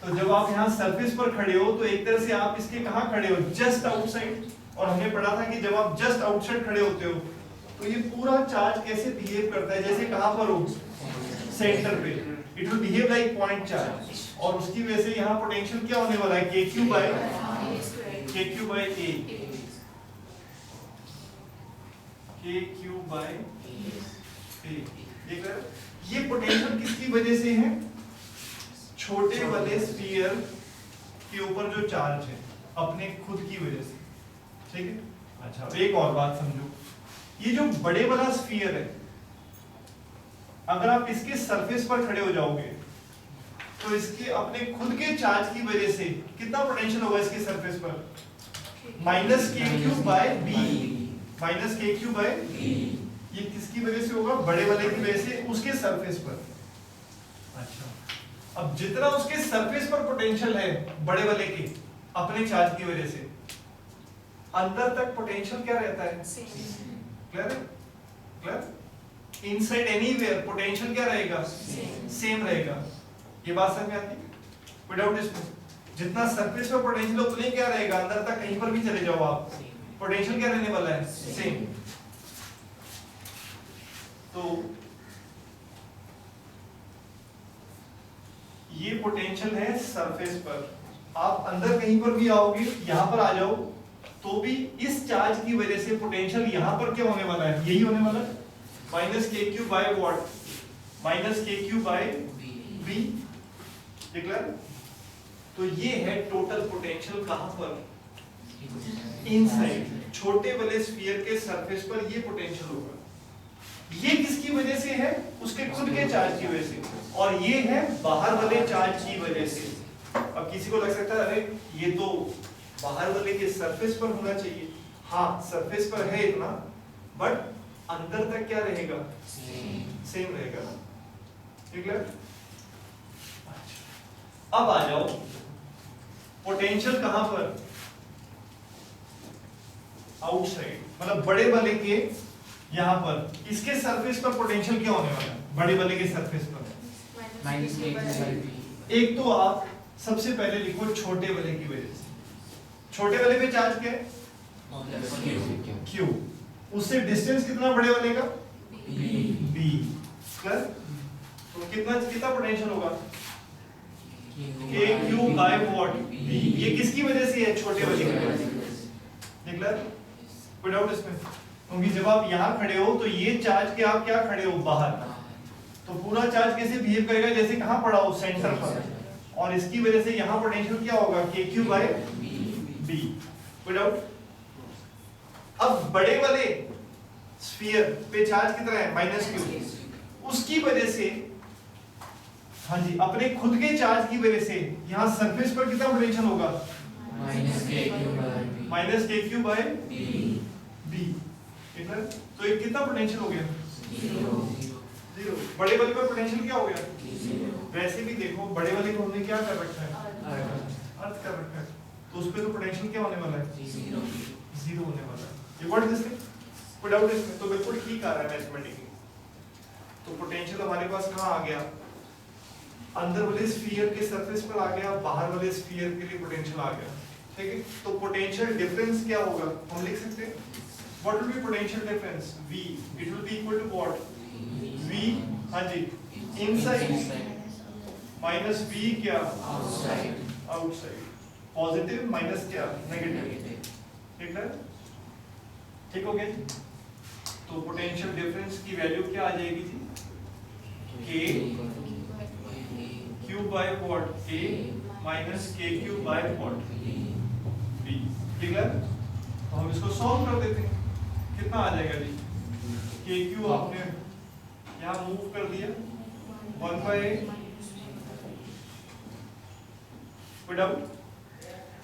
तो जब आप यहाँ सरफेस पर खड़े हो तो एक तरह से आप इसके कहाँ खड़े हो, जस्ट आउटसाइड, और हमने पढ़ा था कि जब आप जस्ट आउटसाइड खड़े होते हो तो ये पूरा चार्ज कैसे बिहेव करता है, जैसे कहाँ पर हो, सेंटर पे, it will behave like point charge, और उसकी वजह से यहाँ पोटेंशियल क्या होने वाला है, KQ by A, KQ by A, ये पोटेंशियल किसकी वजह से है, छोटे वाले स्फीयर के ऊपर जो चार्ज है अपने खुद की वजह से, ठीक है। अच्छा एक और बात समझो, ये जो बड़े वाला स्फीयर है अगर आप इसके सरफेस पर खड़े हो जाओगे तो इसके अपने खुद के चार्ज की वजह से कितना पोटेंशियल होगा इसके सरफेस पर, minus KQ by B, minus KQ by B, ये किसकी वजह से होगा, बड़े वाले की वजह से उसके सरफेस पर। अच्छा अब जितना उसके सरफेस पर पोटेंशियल है बड़े वाले के अपने चार्ज की वजह से, अंदर तक पोटेंशियल क्या रहता है, क्लियर है, क्लियर, इनसाइड एनीवेयर पोटेंशियल क्या रहेगा, सेम रहेगा, ये बात समझ में आती है, विदाउट इसमें जितना सरफेस पर पोटेंशियल उतना ही क्या रहेगा, अंदर तक कहीं पर भी चले जाओ आप पोटेंशियल क्या रहने वाला है, सेम। तो ये पोटेंशियल है सरफेस पर, आप अंदर कहीं पर भी आओगे, यहां पर आ जाओ तो भी इस चार्ज की वजह से पोटेंशियल यहां पर क्या होने वाला है, यही होने वाला है, minus KQ by what, minus KQ by B, clear. तो ये है टोटल पोटेंशियल कहां पर, इनसाइड, छोटे वाले स्फीयर के सरफेस पर ये पोटेंशियल होगा, ये किसकी वजह से है, उसके खुद के चार्ज की वजह से, और ये है बाहर वाले चार्ज की वजह से। अब किसी को लग सकता है अरे ये तो बाहर वाले के सरफेस पर होना चाहिए, हाँ सरफेस पर है इतना, बट अंदर तक क्या रहेगा, सेम रहेगा ना, ठीक है। अब आ जाओ पोटेंशियल कहां पर, आउटसाइड, मतलब बड़े वाले के यहां पर, इसके सरफेस पर पोटेंशियल क्या होने वाला है, बड़े वाले के सरफेस पर। माइनस के एक तो आप सबसे पहले लिखो छोटे वाले की वजह से, छोटे वाले पे चार्ज क्या है, Q, उससे डिस्टेंस कितना बड़े वाले का, B, प्लस तो कितना कितना पोटेंशियल होगा, KQ बाय वॉट B, ये किसकी वजह से है, छोटे वाले की वजह से, देख लो कोई डाउट इसमें, क्योंकि जब आप यहाँ खड़े हो तो ये चार्ज के आप क्या खड़े हो बाहर, तो पूरा चार्ज कैसे बिहेव करेगा, जैसे कहाँ पड़ा हो, सेंटर पर, और इसकी वजह से यहाँ पोटेंशियल क्या होगा, KQ बाय B, कोई डाउट। अब बड़े वाले स्फीयर पे चार्ज कितना है, -Q, उसकी वजह से, हाँ जी, अपने खुद के चार्ज की वजह से यहाँ सरफेस पर कितना पोटेंशियल होगा, -KQ बाय B, ठीक है। तो ये कितना पोटेंशियल हो गया, 0। बड़े वाले पर पोटेंशियल क्या हो गया, वैसे भी देखो बड़े वाले को हमने क्या कर रखा है, अर्थ कर रखा है, तो उस पे तो पोटेंशियल क्या होने वाला है, 0 होने वाला है। ये वर्ड दिसते कोई डाउट इसमें, तो बिल्कुल ठीक आ रहा है मैथमेटिकली। तो पोटेंशियल हमारे पास कहाँ आ गया, अंदर वाले स्फीयर के सरफेस पर आ गया, बाहर वाले स्फीयर के लिए पोटेंशियल आ गया, ठीक है। तो पोटेंशियल डिफरेंस क्या होगा, हम लिख सकते हैं, what will be potential difference, V, it will be equal to what, V, हाँ जी, इनसाइड माइनस V क्या, आउटसाइड, पॉजिटिव माइनस क्या, नेगेटिव, ठीक है, ठीक हो गया जी। तो पोटेंशियल डिफरेंस की वैल्यू क्या आ जाएगी जी, KQ by what, A minus KQ by what, B, ठीक है। तो हम इसको सॉल्व कर देते हैं, कितना आ जाएगा जी, KQ आपने यहाँ मूव कर दिया 1/8, कोई डाउट,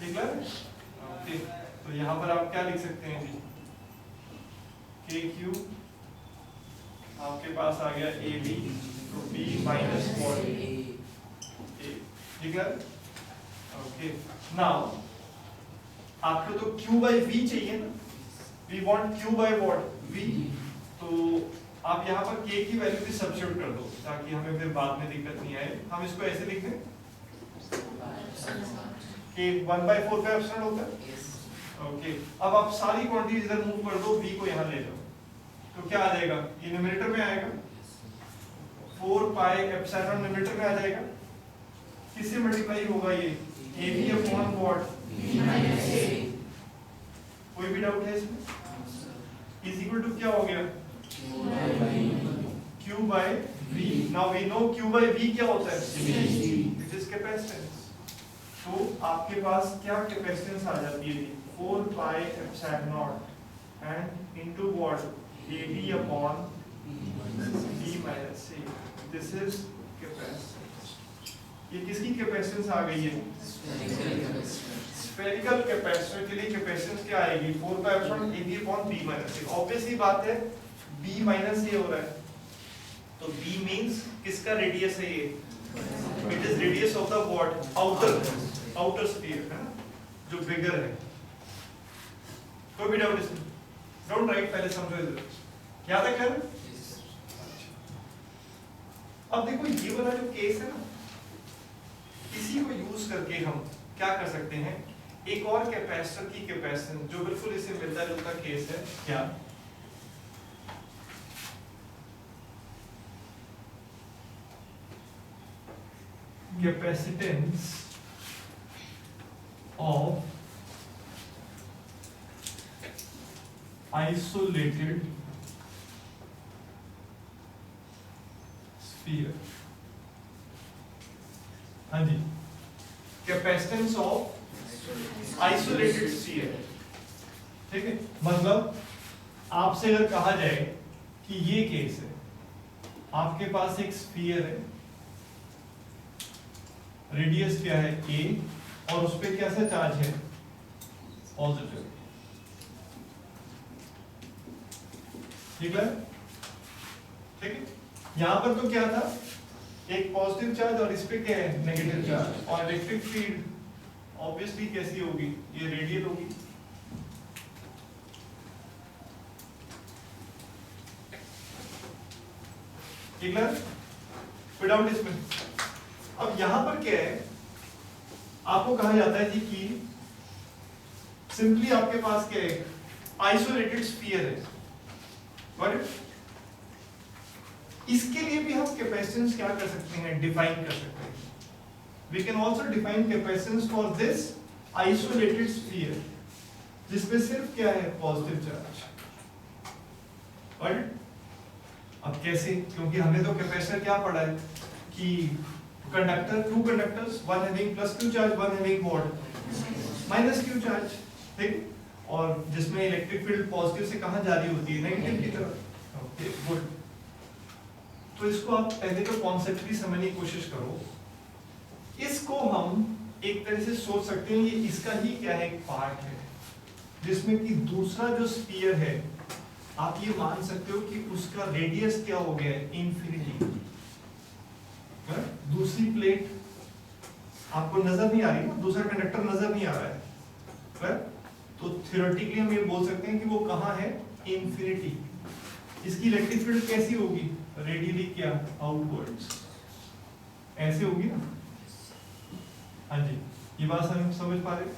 ठीक है, ओके। तो यहाँ पर आप क्या लिख सकते हैं जी, KQ आपके पास आ गया AB, तो B माइनस व्हाट, A, ठीक है, ओके। नाउ आपको तो Q बाय V चाहिए ना, we want Q by what, V, तो आप यहाँ पर K की वैल्यू भी सब्स्टिट्यूट कर दो, ताकि हमें फिर बाद में दिक्कत नहीं आए। हम इसको ऐसे लिख दें, K 1/4 का एप्सिलॉन होता है, ओके। अब आप सारी क्वांटिटीज इधर मूव कर दो, V को यहाँ ले जाओ, तो क्या आ जाएगा, ये न्यूमरेटर में आएगा, 4 पाई एप्सिलॉन न्यूमरेटर में आ जाएगा, किससे मल्टीप्लाई होगा ये, AB अपॉन व्हाट, कोई भी डाउट है इसमें, इज इक्वल टू क्या हो गया, Q by V, now we know Q by V क्या होता है, इट इज कैपेसिटेंस। तो आपके पास क्या कैपेसिटेंस आ जाती है, 4 pi epsilon not and into what, AB upon B minus C, this is capacitance। ये किसकी कैपेसिटेंस आ गई है, स्फेरिकल कैपेसिटर के लिए कैपेसिटेंस क्या आएगी, 4 का epsilon AB upon B minus C। Obvious ही बात है, B minus A हो रहा है, तो B means किसका रेडियस है ये, it is radius of the what, outer sphere है ना, जो बिगर है। कोई भी डाउट इसमें, डोंट राइट, पहले समझो इधर, क्या तक है। अब देखो ये वाला जो केस है ना, इसी को यूज करके हम क्या कर सकते हैं, एक और कैपेसिटर की कैपेसिटेंस जो बिल्कुल इससे मिलता जुलता केस है, क्या, कैपेसिटेंस ऑफ isolated sphere, हाँ जी, कैपेसिटेंस ऑफ आइसोलेटेड स्फीयर, ठीक है। मतलब आपसे अगर कहा जाए कि ये केस है, आपके पास एक स्फीयर है, रेडियस क्या है A, और उस पे कैसा चार्ज है, पॉजिटिव, ठीक है? ठीक है, यहां पर तो क्या था, एक पॉजिटिव चार्ज और इस पे क्या है, नेगेटिव चार्ज, और इलेक्ट्रिक फील्ड ऑब्वियसली कैसी होगी, ये रेडियल होगी। ठीक है, विदाउट इसमें। अब यहां पर क्या है, आपको कहा जाता है जी कि सिंपली आपके पास क्या है, आइसोलेटेड स्फीयर है, बट इसके लिए भी हम कैपेसिटेंस क्या कर सकते हैं, डिफाइन कर सकते हैं। We can also define capacitance for this isolated sphere, जिसमें सिर्फ क्या है, पॉजिटिव चार्ज। बट अब कैसे, क्योंकि हमने तो कैपेसिटर क्या पढ़ा है कि conductor, two conductors, one having plus Q charge, one having what, minus Q charge, ठीक, और जिसमें इलेक्ट्रिक फील्ड पॉजिटिव से कहां जा रही होती है, नेगेटिव की तरफ। Okay, good. तो इसको आप पहले तो कॉन्सेप्चुअली समझने की कोशिश करो। इसको हम एक तरह से सोच सकते हैं, ये इसका ही क्या है, एक पार्ट है, जिसमें कि दूसरा जो स्फीयर है, आप ये मान सकते हो कि उसका रेडियस क्या हो गया है, इंफिनिटी। दूसरी प्लेट आपको नजर नहीं आ रही, दूसरा कंडक्टर नजर नहीं आ रहा है, तो थ्योरेटिकली हम ये बोल सकते हैं कि वो कहाँ है, इंफिनिटी। इसकी इलेक्ट्रिक फील्ड कैसी होगी, रेडियली क्या, आउटवर्ड्स, ऐसे होगी ना। हाँ जी, ये बात समझ पा रहे?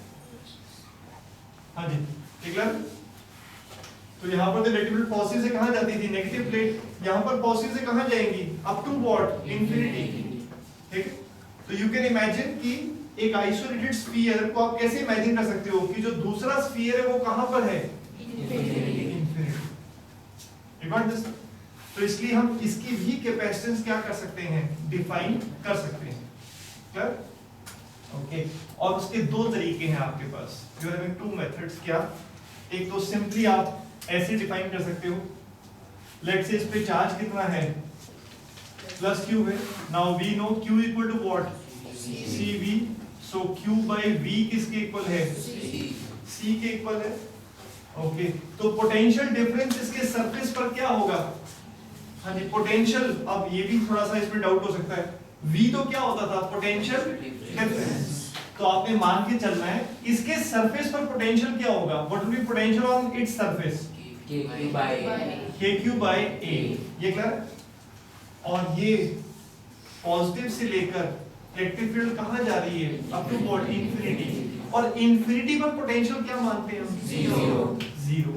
हाँ जी, ठीक है। तो यहाँ पर तो इलेक्ट्रिक फील्ड पॉजिटिव से कहाँ जाती थी, नेगेटिव प्लेट, यहाँ पर पॉजिटिव से कहाँ जाएंगी, अप टू व्हाट, इंफिनिटी। ठीक है, तो यू कैन इमेजिन कि एक आइसोलेटेड स्फीयर को आप कैसे इमेजिन कर सकते हो कि जो दूसरा स्फीयर है वो कहाँ पर है, इंफिनिटी। You got this? तो इसलिए हम इसकी भी कैपेसिटेंस क्या कर सकते हैं, डिफाइन कर सकते हैं। क्लियर? ओके, और उसके दो तरीके हैं आपके पास, यू हैव टू मेथड्स। क्या? एक तो सिंपली आप ऐसे डिफाइन कर सकते हो, लेट्स से इस पे चार्ज कितना है, प्लस क्यू है। Now we know Q equal to what, C V. So Q by V किसके इक्वल है, सी के इक्वल है। ओके, तो पोटेंशियल डिफरेंस इसके सरफेस पर क्या होगा, हाँ जी, पोटेंशियल। अब ये भी थोड़ा सा इसमें डाउट हो सकता है, वी तो क्या होता था, पोटेंशियल डिफरेंस। तो आपने मान के चलना है इसके सरफेस पर पोटेंशियल क्या होगा, what will be potential on its surface, KQ by A। ये क्लियर? और ये पॉजिटिव से लेकर इलेक्ट्रिक फील्ड कहां जा रही है, अप टू व्हाट, इंफिनिटी। और इंफिनिटी पर पोटेंशियल क्या मानते हैं हम, जीरो।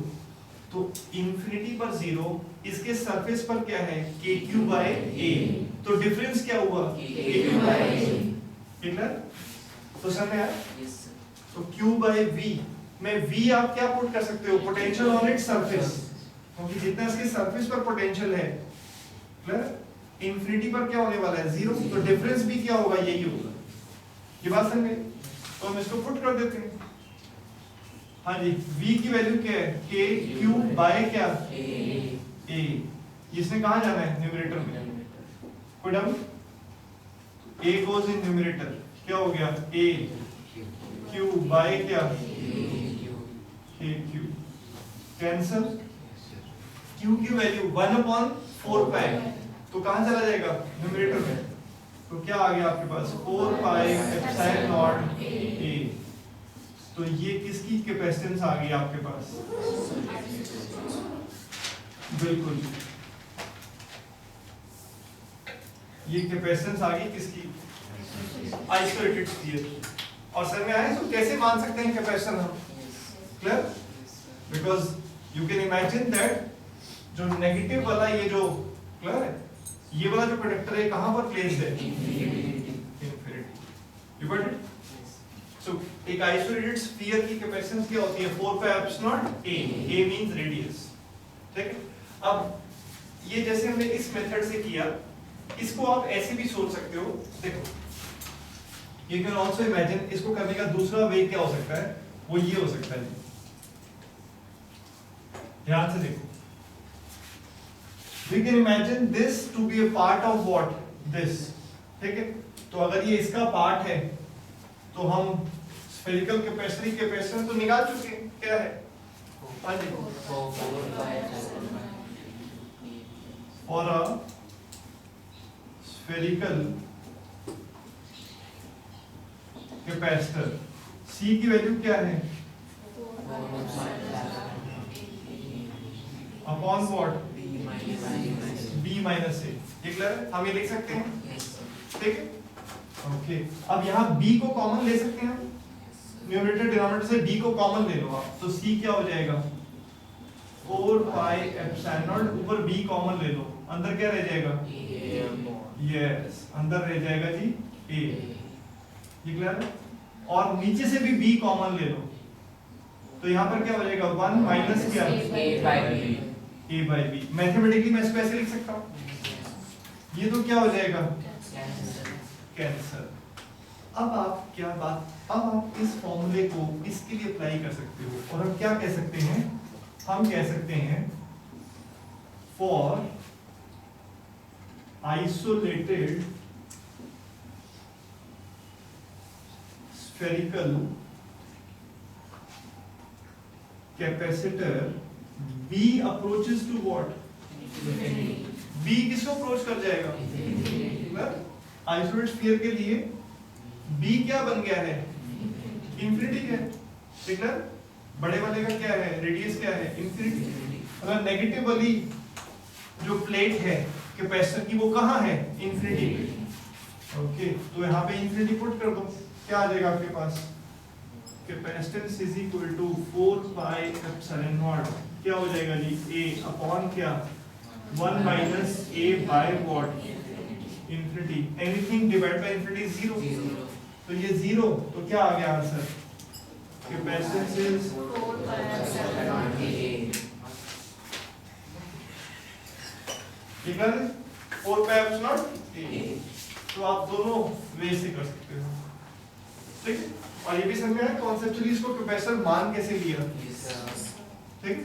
तो इंफिनिटी पर जीरो, इसके सरफेस पर क्या है, KQ by A। तो डिफरेंस क्या हुआ, KQ by A। क्लियर? तो समझ में आया? तो Q by V में V आप क्या पुट कर सकते हो, पोटेंशियल ऑन इट्स सरफेस, क्योंकि जितना इसके सरफेस पर पोटेंशियल है, क्लियर, इंफिनिटी पर क्या होने वाला है, जीरो। तो डिफरेंस भी क्या होगा, यही होगा। ये बात समझ गए? तो हम इसको पुट कर देते हैं। हाँ जी, V की वैल्यू क्या है, KQ बाय क्या, A। इसने कहाँ जाना है, न्यूमरेटर में, कोई doubt? A goes in numerator, क्या हो गया, A Q बाय क्या, KQ, कैंसल। Q की वैल्यू 1/4 पाई, तो कहां चला जाएगा, न्यूमरेटर में। तो क्या आ गया आपके पास, 4 पाई एप्सिलॉन नॉट A। तो ये किसकी कैपेसिटेंस आ गई आपके पास, बिल्कुल ये कैपेसिटेंस आ गई किसकी, आइसोलेटेड स्फीयर। और सर में आए तो कैसे मान सकते हैं कैपेसिटेंस हम, clear? Because you can imagine that जो नेगेटिव वाला ये जो, क्लियर है, ये वाला जो कंडक्टर है कहां पर प्लेस्ड है, infinity. You got it? So एक आइसोलेटेड स्फीयर की कैपेसिटेंस क्या होती है, 4 pi epsilon naught A। A means radius. ठीक है, अब ये जैसे हमने इस मेथड से किया, इसको आप ऐसे भी सोच सकते हो। देखो, यू कैन आल्सो इमेजिन, इसको करने का दूसरा वे क्या हो सकता है, वो ये हो सकता है, ध्यान से देखो। We can imagine this to be a part of what, this। ठीक है, तो अगर ये इसका पार्ट है, तो हम स्फेरिकल कैपेसिटर तो निकाल चुके हैं, क्या है, हाँ जी, for a spherical capacitor C की वैल्यू क्या है upon what B minus A। ये क्लियर है, हम ये लिख सकते हैं, ठीक है। ओके, अब यहाँ B को कॉमन ले सकते हैं, न्यूमरेटर डिनोमिनेटर से B को कॉमन ले लो आप, तो C क्या हो जाएगा 4 पाई एप्सिलॉन नॉट, ऊपर B कॉमन ले लो, अंदर क्या रह जाएगा यस अंदर रह जाएगा जी A। ये क्लियर है, और नीचे से भी B कॉमन ले लो, तो यहाँ पर क्या हो जाएगा 1 माइनस क्या A बाई B। मैथमेटिकली मैं इसको ऐसे लिख सकता हूँ, ये तो क्या हो जाएगा कैंसर। अब आप इस फॉर्मूले को इसके लिए अप्लाई कर सकते हो, और हम क्या कह सकते हैं, हम कह सकते हैं for isolated spherical capacitor B approaches to what? B किसको अप्रोच कर जाएगा? आइसोलेटेड स्फीयर के लिए B क्या बन गया है? इंफिनिटी है, ठीक है। बड़े वाले का क्या है, रेडियस क्या है, इंफिनिटी। अगर नेगेटिव वाली जो प्लेट है कैपेसिटर की वो कहाँ है, इंफिनिटी। ओके, तो यहाँ पे इंफिनिटी पुट कर दो, क्या आ जाएगा आपके पास, capacitance is equal to 4 pi epsilon naught, क्या हो जाएगा जी A अपॉन क्या 1 minus A by what infinity. Anything divide by infinity is 0, तो ये 0, तो क्या आ गया answer, capacitance is 4 pi epsilon naught ठीक है 4 पाई एप्सिलॉन नॉट A। तो आप दोनों वे से कर सकते हो, ठीक है। और ये भी समझ में आया कॉन्सेप्चुअली इसको कैपेसिटर मान कैसे लिया, ठीक है।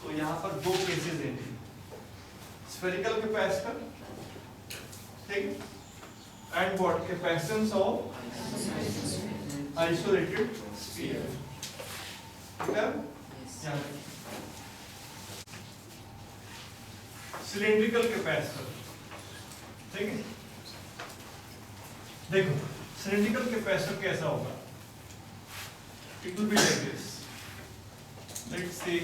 तो यहाँ पर दो केसेस हैं, स्फेरिकल कैपेसिटर, ठीक, and what capacitance of isolated sphere, ठीक है। सिलेंड्रिकल कैपेसिटर, ठीक है। देखो सिलेंड्रिकल कैपेसिटर कैसा होगा, it will be like this, let's see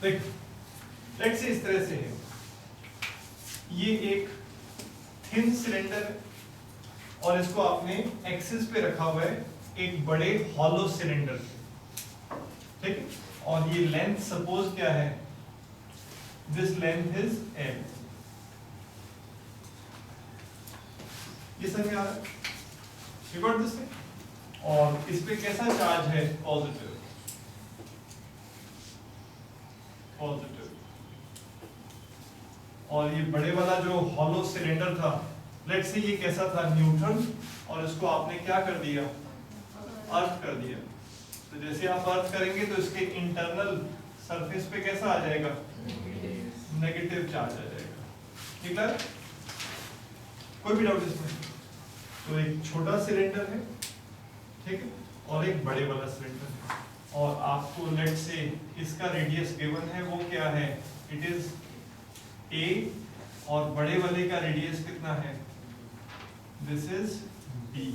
देख, लेट्स से इस तरह से है, ये एक थिन सिलेंडर है और इसको आपने एक्सिस पे रखा हुआ है एक बड़े हॉलो सिलेंडर, ठीक है। और ये लेंथ सपोज क्या है, दिस लेंथ इज L, ये समझ में आ रहा है, यू गॉट दिस थिंग। और इस पे कैसा चार्ज है, पॉजिटिव, पॉजिटिव। और ये बड़े वाला जो हॉलो सिलेंडर था, लेट्स से ये कैसा था, न्यूट्रल, और इसको आपने क्या कर दिया, अर्थ कर दिया। तो जैसे आप अर्थ करेंगे तो इसके इंटरनल सरफेस पे कैसा आ जाएगा, नेगेटिव चार्ज आ जाएगा, ठीक है। कोई भी डाउट इसमें? तो एक छोटा सिलेंडर है, ठीक है, और एक बड़े वाला सिलेंडर है, और आपको लेट्स से इसका रेडियस गिवन है, वो क्या है, इट इज A, और बड़े वाले का रेडियस कितना है, दिस इज B,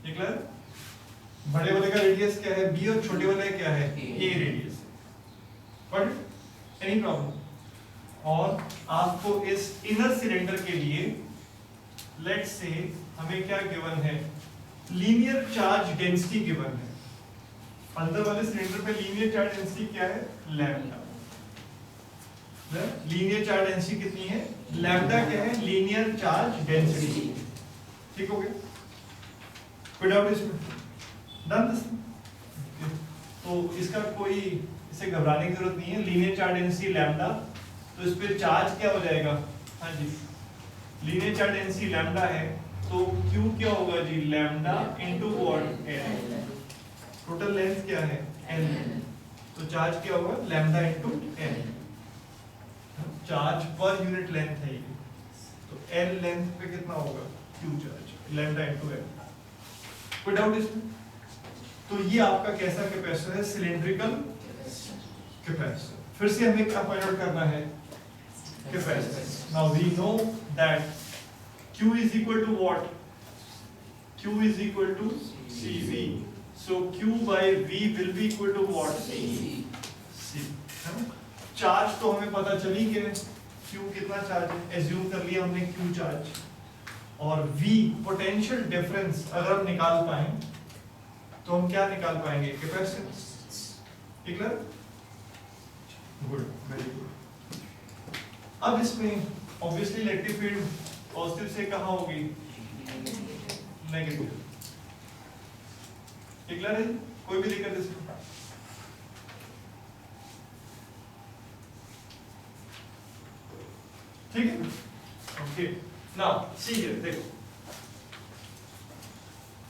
ठीक है। बड़े वाले का रेडियस क्या है, B, और छोटे वाले का क्या है, A radius, but any problem. और आपको इस इनर सिलेंडर के लिए लेट्स से हमें क्या गिवन है, लीनियर चार्ज डेंसिटी गिवन है। अंदर वाले सिलेंडर पे लीनियर चार्ज डेंसिटी क्या है, लैम्डा। लीनियर चार्ज डेंसिटी कितनी है, लैम्डा क्या है, लीनियर चार्ज डेंसिटी। ठीक हो गया, कोई डाउट इसमें? Done this. तो इसका कोई इसे घबराने की जरूरत नहीं है। लीनियर चार्ज डेंसिटी लैम्डा, तो इस पे चार्ज क्या हो जाएगा, हाँ जी लीनियर चार्ज डेंसिटी लैम्डा है तो Q क्या होगा जी, lambda into what, L। Total length क्या है, L, तो चार्ज क्या होगा, lambda into L। Charge per unit length है ये, तो L लेंथ पे कितना होगा, Q charge, lambda into L। कोई डाउट इसमें? तो ये आपका कैसा कैपेसिटर है, सिलिंड्रिकल कैपेसिटर। फिर से हमें क्या फाइंड आउट करना है, capacitance. Now we know that Q is equal to what? Q is equal to CV. So Q by V will be equal to what? C. Charge तो हमें पता चली कि Q कितना चार्ज है, एज्यूम कर लिया हमने Q चार्ज, और V पोटेंशियल डिफरेंस अगर हम निकाल पाए तो हम क्या निकाल पाएंगे, कैपेसिटेंस। ठीक है, गुड, वेरी गुड। अब इसमें ऑब्वियसली इलेक्ट्रिक फील्ड पॉजिटिव से कहाँ होगी, नेगेटिव। ठीक है, कोई भी दिक्कत इसमें? ठीक है, ओके। नाउ सी हियर, देखो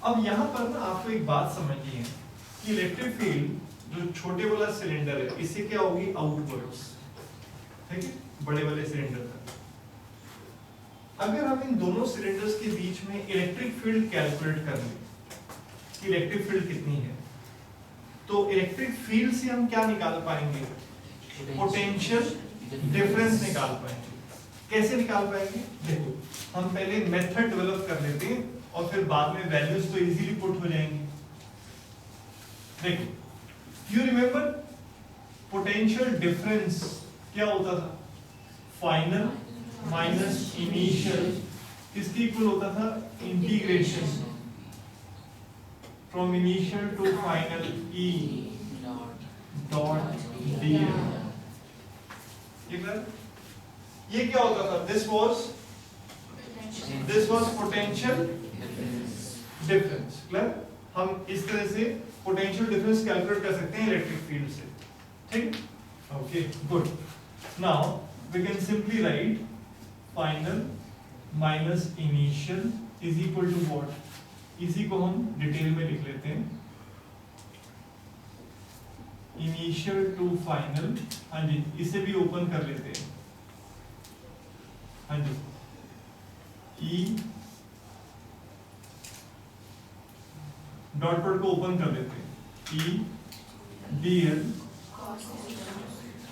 अब यहां पर ना आपको एक बात समझनी है कि इलेक्ट्रिक फील्ड जो छोटे वाला सिलेंडर है इससे क्या होगी, आउटवर्ड्स, ठीक है, बड़े वाले सिलेंडर तक। अगर हम इन दोनों सिलेंडर्स के बीच में इलेक्ट्रिक फील्ड कैलकुलेट कर लें कि इलेक्ट्रिक फील्ड कितनी है, तो इलेक्ट्रिक फील्ड से हम क्या निकाल पाएंगे, पोटेंशियल डिफरेंस निकाल पाएंगे। कैसे निकाल पाएंगे, देखो हम पहले मेथड डेवलप कर लेते हैं और फिर बाद में वैल्यूज तो इजीली पुट हो जाएंगे। देखो, यू रिमेंबर पोटेंशियल डिफरेंस क्या होता था, फाइनल माइनस इनिशियल, किसके इक्वल होता था, integration from initial to final E dot dl। ये क्या होता था, this was potential difference. Clear, हम इस तरह से पोटेंशियल डिफरेंस कैलकुलेट कर सकते हैं इलेक्ट्रिक फील्ड से। ठीक, okay, good. Now we can simply write final minus initial is equal to what, इसी को हम डिटेल में लिख लेते हैं, इनिशियल टू फाइनल। हाँ जी, इसे भी ओपन कर लेते हैं, हाँ जी, E डॉट प्रोडक्ट को ओपन कर लेते हैं, E dl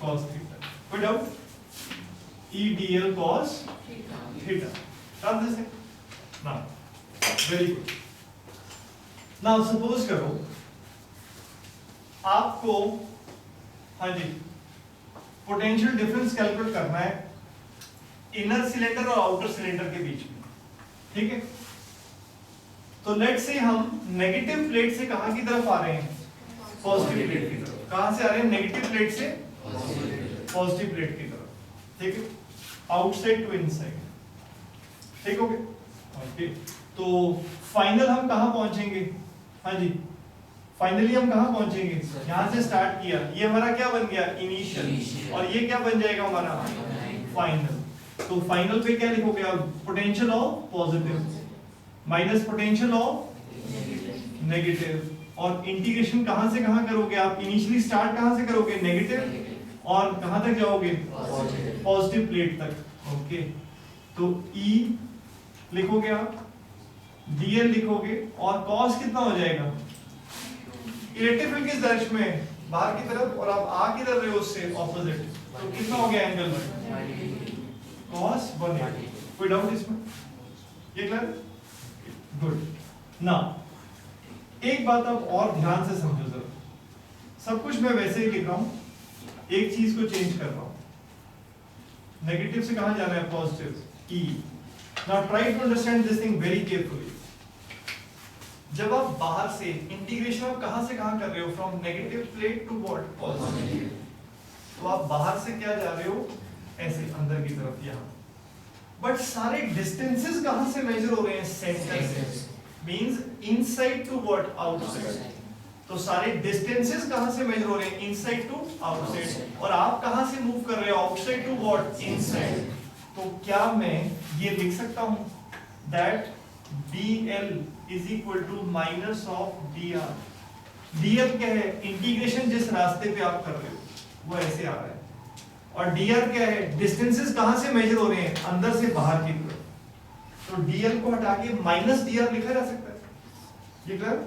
cos थीटा। कोई doubt, E dl cos theta. समझ दिस है ना, वेरी गुड। नाउ सपोज करो आपको, हाँ जी, पोटेंशियल डिफरेंस कैलकुलेट करना है इनर सिलेंडर और आउटर सिलेंडर के बीच में। ठीक है, तो लेट से हम नेगेटिव प्लेट से कहां की तरफ आ रहे हैं, पॉजिटिव प्लेट की तरफ। कहां से आ रहे हैं, नेगेटिव प्लेट से पॉजिटिव प्लेट की तरफ। ठीक है, आउटसाइड टू इनसाइड। ठीक हो गया, ओके। तो फाइनल हम कहां पहुंचेंगे, हाँ जी, फाइनली हम कहां पहुंचेंगे, यहां से स्टार्ट किया, ये हमारा क्या बन गया, इनिशियल, और ये क्या बन जाएगा हमारा, फाइनल। तो फाइनल पे क्या लिखोगे आप, potential of positive minus potential of negative, और इंटीग्रेशन कहां से कहां करोगे आप, इनिशियली स्टार्ट कहां से करोगे, नेगेटिव, और कहां तक जाओगे, पॉजिटिव प्लेट तक। ओके, तो E लिखोगे आप, dl लिखोगे, और cos कितना हो जाएगा, इलेक्ट्रिक फील्ड किस डायरेक्शन में, बाहर की तरफ, और आप आ किधर रहे हो उससे ऑपोजिट, तो कितना हो गया एंगल में, cos 180। कोई डाउट इसमें, ये क्लियर, गुड। नाउ एक बात आप और ध्यान से समझो जरा, सब कुछ मैं वैसे ही लिख रहा हूं, एक चीज को चेंज कर रहा हूं, नेगेटिव से कहां जाना है, positive, E। Now try to understand this thing very carefully. जब आप बाहर से इंटीग्रेशन आप कहां से कहां कर रहे हो, from negative plate to what, positive, तो आप बाहर से क्या जा रहे हो, ऐसे अंदर की तरफ यहाँ, बट सारे डिस्टेंसेस कहाँ से मेजर हो रहे हैं? सेंटर से, means inside to what? Outside. तो सारे डिस्टेंसेस कहाँ से मेजर हो रहे हैं? Inside to outside. और आप कहाँ से मूव कर रहे हो? Outside to what? इनसाइड। तो क्या मैं ये लिख सकता हूँ that dl is equal to minus of dr? dl क्या है? इंटीग्रेशन जिस रास्ते पे आप कर रहे हो वो ऐसे आ रहा है, और dr क्या है? डिस्टेंसेस कहाँ से मेजर हो रहे हैं? अंदर से बाहर की तरफ। तो dl को हटा के माइनस dr लिखा जा सकता है। ये क्लियर?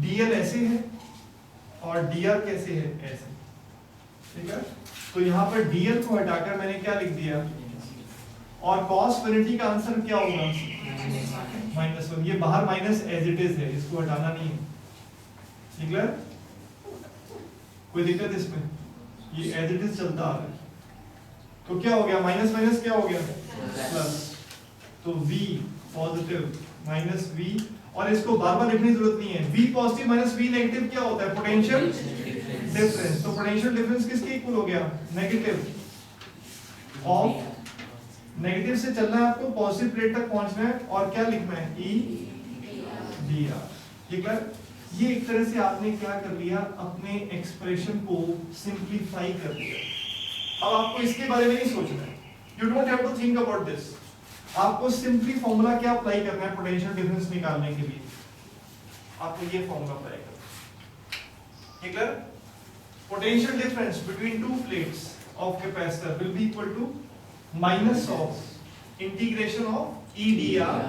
dl ऐसे है और dr कैसे है? ऐसे। ठीक है, तो यहाँ पर dl को हटाकर मैंने क्या लिख दिया, और cos फिनिटी का आंसर क्या होगा? -1। ये बाहर माइनस एज इट इज है, इसको हटाना नहीं है। ठीक है, कोई दिक्कत इसमें? ये एज इट इज चलता आ रहा है। तो क्या हो गया? माइनस माइनस क्या हो गया? प्लस। तो v पॉजिटिव माइनस v, और इसको बार बार लिखने की जरूरत नहीं है। v positive minus v negative क्या होता है? Potential difference. तो पोटेंशियल डिफरेंस किसके इक्वल हो गया? नेगेटिव ऑफ, नेगेटिव से चलना है आपको, पॉजिटिव प्लेट तक पहुंचना है, और क्या लिखना है? E dr। ठीक है, ये एक तरह से आपने क्या कर लिया? अपने एक्सप्रेशन को सिंपलीफाई कर दिया। अब आपको इसके बारे में नहीं सोचना है, you don't have to think about this. आपको सिंपली फॉर्मूला क्या अप्लाई करना है पोटेंशियल डिफरेंस निकालने के लिए? आपको ये फॉर्मूला अप्लाई करना है। ठीक है, potential difference between two plates of capacitor will be equal to minus of integration of E dr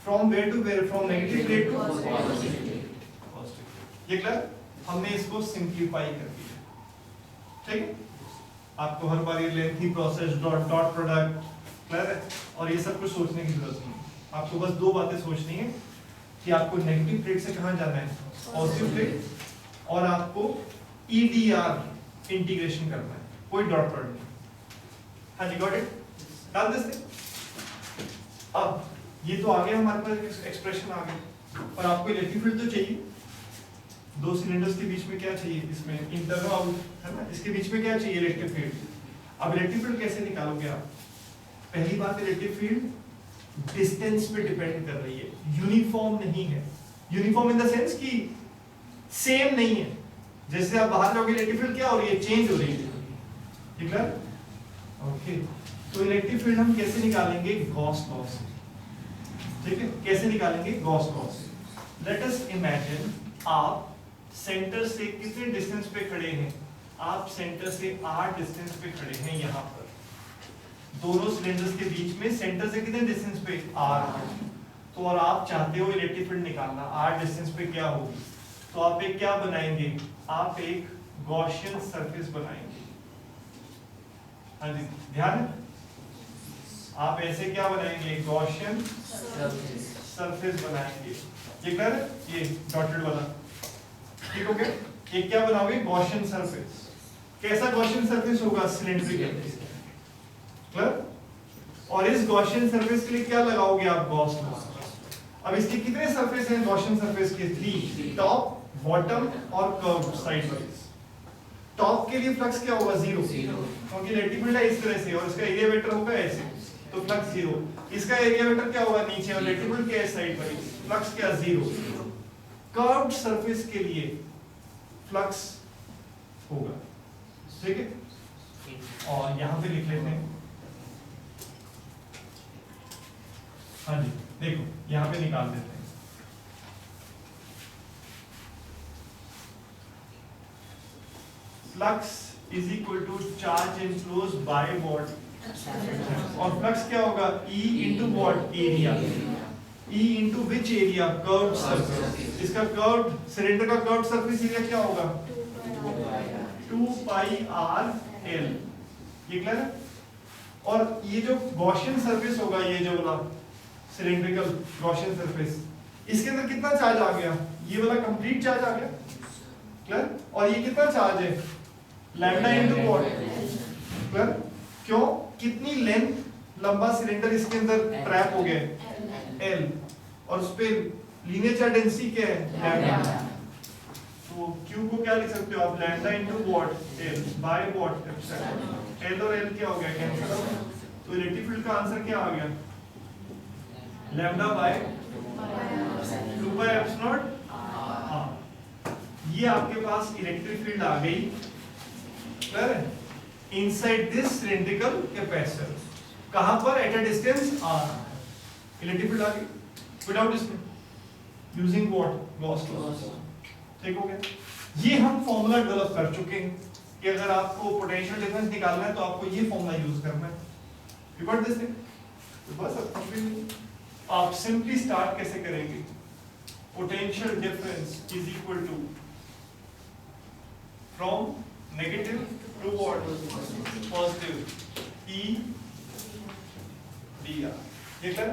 from where to where? From negative plate to positive plate। ये क्लियर? हमने इसको सिंपलीफाई कर दिया। ठीक है, आपको हर बार ये lengthy process, dot dot product, clear है, और ये सब कुछ सोचने की जरूरत नहीं है। आपको बस दो बातें सोचनी है कि आपको नेगेटिव प्लेट से कहां जाना है? पॉजिटिव प्लेट, और आपको E dr इंटीग्रेशन करना है, कोई डॉट प्रोडक्ट नहीं। हाँ जी, गॉट इट? डाल देते। अब ये तो आ गया हमारे पास, एक्सप्रेशन आ गया, पर आपको इलेक्ट्रिक फील्ड तो चाहिए। दो सिलेंडर्स के बीच में क्या चाहिए? इसमें इंटर और आउट है ना, इसके बीच में क्या चाहिए? Electric field. अब इलेक्ट्रिक फील्ड कैसे निकालोगे आप? पहली बात, इलेक्ट्रिक फील्ड डिस्टेंस पे डिपेंड कर रही है, यूनिफॉर्म नहीं है। यूनिफॉर्म इन द सेंस कि सेम नहीं है। जैसे आप बाहर जाओगे, इलेक्ट्रिक फील्ड क्या हो रही है? चेंज हो रही है। ठीक है, ओके। तो इलेक्ट्रिक फील्ड हम कैसे निकालेंगे? गॉस लॉ से। ठीक है, कैसे निकालेंगे? गॉस लॉ से। लेट अस इमेजिन आप सेंटर से कितने डिस्टेंस पे खड़े हैं? आप सेंटर से r डिस्टेंस पे खड़े हैं। यहाँ पर दोनों सिलेंडर्स के बीच में सेंटर से कितने डिस्टेंस पे? r। तो और आप चाहते हो इलेक्ट्रिक फील्ड निकालना, r डिस्टेंस पे क्या होगी? तो आप एक क्या बनाएंगे? आप एक गॉसियन सरफेस बनाएंगे। हाँ जी, ध्यान है, आप ऐसे क्या बनाएंगे? गॉसियन सरफेस बनाएंगे। ये कर, ये डॉटेड वाला, ठीक हो गया? ये क्या बनाओगे? Gaussian surface. कैसा गॉसियन सरफेस होगा? सिलेंड्रिकल। क्लियर? और इस गॉसियन सरफेस के लिए क्या लगाओगे आप? Gauss law. अब इसके कितने सरफेस हैं गॉसियन सरफेस के? 3, टॉप, बॉटम और कर्व साइड वाइज। टॉप के लिए फ्लक्स क्या होगा? 0, क्योंकि इलेक्ट्रिक फील्ड है इस तरह से, और इसका एरिया वेक्टर होगा ऐसे, तो फ्लक्स 0। इसका एरिया वेक्टर क्या होगा? नीचे, और इलेक्ट्रिक फील्ड क्या है? साइड वाइज, फ्लक्स क्या? 0। कर्व्ड सरफेस के लिए फ्लक्स होगा। ठीक है, और यहां पे लिख लेते हैं। हाँ जी, देखो यहां पे निकाल देते हैं। Flux is equal to charge enclosed by what? और फ्लक्स क्या होगा? E into what? Area. E into which area? Curved surface. इसका कर्व्ड, सिलेंडर का कर्व्ड सरफेस एरिया क्या होगा? 2 पाई r l। ये क्लियर है? और ये जो गॉसियन सरफेस होगा, ये जो वाला सिलेंड्रिकल गॉसियन सरफेस, इसके अंदर कितना चार्ज आ गया? ये वाला कंप्लीट चार्ज आ गया। क्लियर? और ये कितना चार्ज है? Lambda into what? क्लियर? क्यों? कितनी लेंथ लंबा सिलेंडर इसके अंदर ट्रैप हो गया? L। और उस पे लीनियर चार्ज डेंसिटी क्या है? लैम्डा। तो Q को क्या लिख सकते हो आप, lambda into what L by what epsilon. L और L क्या हो गया, कैंसिल हो गया। तो इलेक्ट्रिक फील्ड का आंसर क्या आ गया, लैम्डा बाय 2 बाय एप्सिलॉन। हाँ, ये आपके पास इलेक्ट्रिक फील्ड आ गई, क्लियर है, इनसाइड दिस सिलिंड्रिकल कैपेसिटर। कहां पर, at a distance r। Electric field आ गई without displacement using what, Gauss law. ठीक हो गया। ये हम फॉर्मूला डेवलप कर चुके हैं कि अगर आपको पोटेंशियल डिफरेंस निकालना है तो आपको ये फॉर्मूला यूज करना है। You got this thing. तो बस अब कंप्लीट। आप सिंपली स्टार्ट कैसे करेंगे, potential difference is equal to from negative to what, positive, E dr। ठीक है।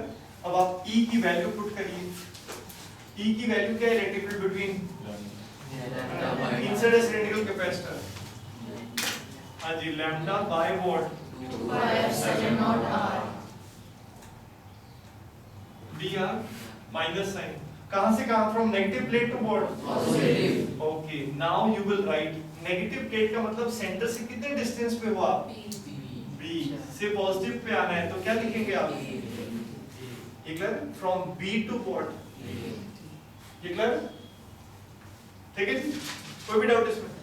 अब आप E की वैल्यू पुट करिए। E की वैल्यू क्या है, electric field between inside a cylindrical capacitor। हाँ जी, lambda by what, 2 by epsilon naught r। dr minus sign, कहां से कहां, from negative plate to what, Positive। Okay. Now you will write, negative plate का मतलब सेंटर से कितने डिस्टेंस पे हो आप, B से पॉजिटिव पे आना है, तो क्या लिखेंगे आप, ये clear, from B to what, ये क्लियर, ठीक है जी, कोई भी डाउट इसमें,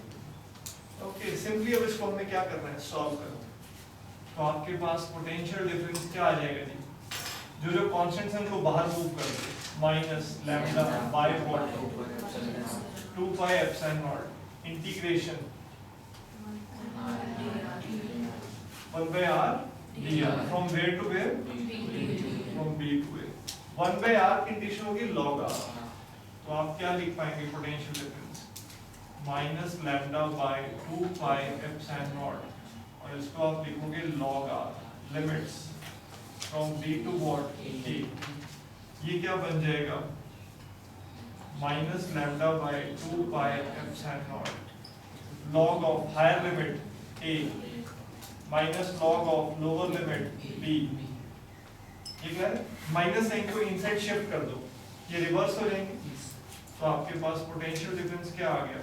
ओके। सिंपली अब इसको हमें क्या करना है, सॉल्व करो। तो आपके पास पोटेंशियल डिफरेंस क्या आ जाएगा जी, जो कांस्टेंट्स हैं उनको बाहर मूव कर दो, minus lambda by what, 2 pi epsilon nought integration 1 by r dr from where to where, from B to A। 1 by r की इंटीग्रेशन होगी log r। तो आप क्या लिख पाएंगे, potential difference minus lambda by 2 pi epsilon nought, और इसको आप लिखोगे log r, limits from B to what, A। ये क्या बन जाएगा, minus lambda by 2 pi epsilon nought log of higher limit A minus log of lower limit B। ठीक है, माइनस साइन को इनसाइड शिफ्ट कर दो, ये रिवर्स हो जाएंगे। तो आपके पास पोटेंशियल डिफरेंस क्या आ गया,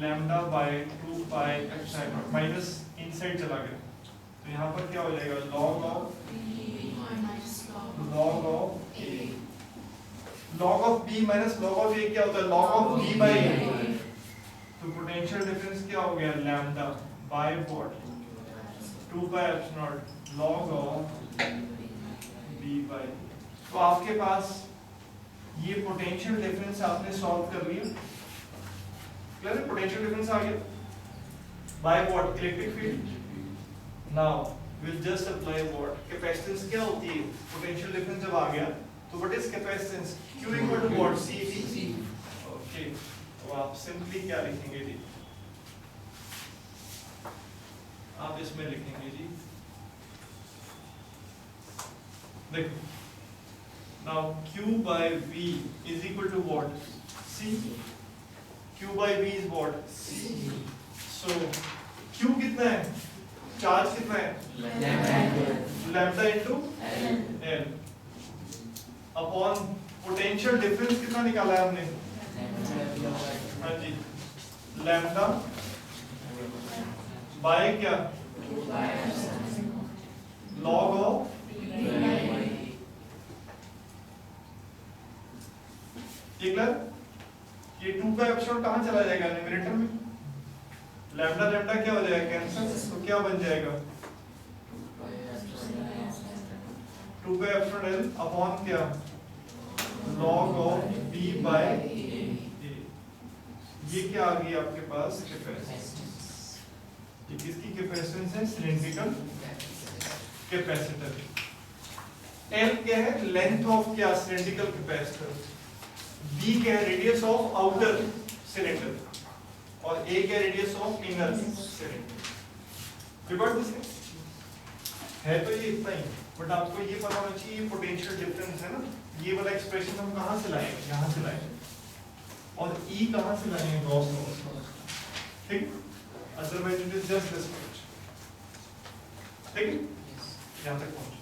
lambda by 2 pi epsilon nought, minus inside चला गया, तो यहाँ पर क्या हो जाएगा, log of A। log of B minus log of A क्या होता है, log of B by A। तो पोटेंशियल डिफरेंस क्या हो गया, lambda by what, 2 pi epsilon nought log of B by. तो आपके पास ये पोटेंशियल डिफरेंस आपने सॉल्व कर लिया, क्लियर है, पोटेंशियल डिफरेंस आ गया by what, electric field. Now will just apply what, capacitance क्या होती है, पोटेंशियल डिफरेंस जब आ गया तो what is capacitance, Q equal to what, CV। Okay, तो आप सिंपली क्या लिखेंगे जी, आप इसमें लिखेंगे जी, देखो, now Q by V is equal to what, C। Q by V is what, C। So Q कितना है, चार्ज कितना है, lambda into L upon potential difference कितना निकाला है हमने, हाँ जी, लैम्डा बाय क्या, log ऑफ, ये 2 का एप्सिलॉन कहाँ चला जाएगा, न्यूमरेटर में, लैम्डा लैम्डा क्या हो जाएगा, कैंसिल, तो क्या बन जाएगा, 2 का एप्सिलॉन L अपॉन क्या, log of B by A। ये क्या आ गई आपके पास, कैपेसिटेंस। ये किसकी कैपेसिटेंस है, सिलिंड्रिकल कैपेसिटर। L क्या है, लेंथ ऑफ क्या, सिलिंड्रिकल कैपेसिटर। B क्या है, रेडियस ऑफ आउटर सिलेंडर, और A क्या है, रेडियस ऑफ इनर सिलेंडर। है तो ये इतना ही, बट आपको ये पता होना चाहिए पोटेंशियल डिफरेंस है ना, ये वाला एक्सप्रेशन हम कहाँ से लाएंगे, यहाँ से लाएंगे, और E कहाँ से लाएंगे, गॉस लॉ। ठीक, otherwise it is just this much. ठीक है, यहाँ तक पहुंच।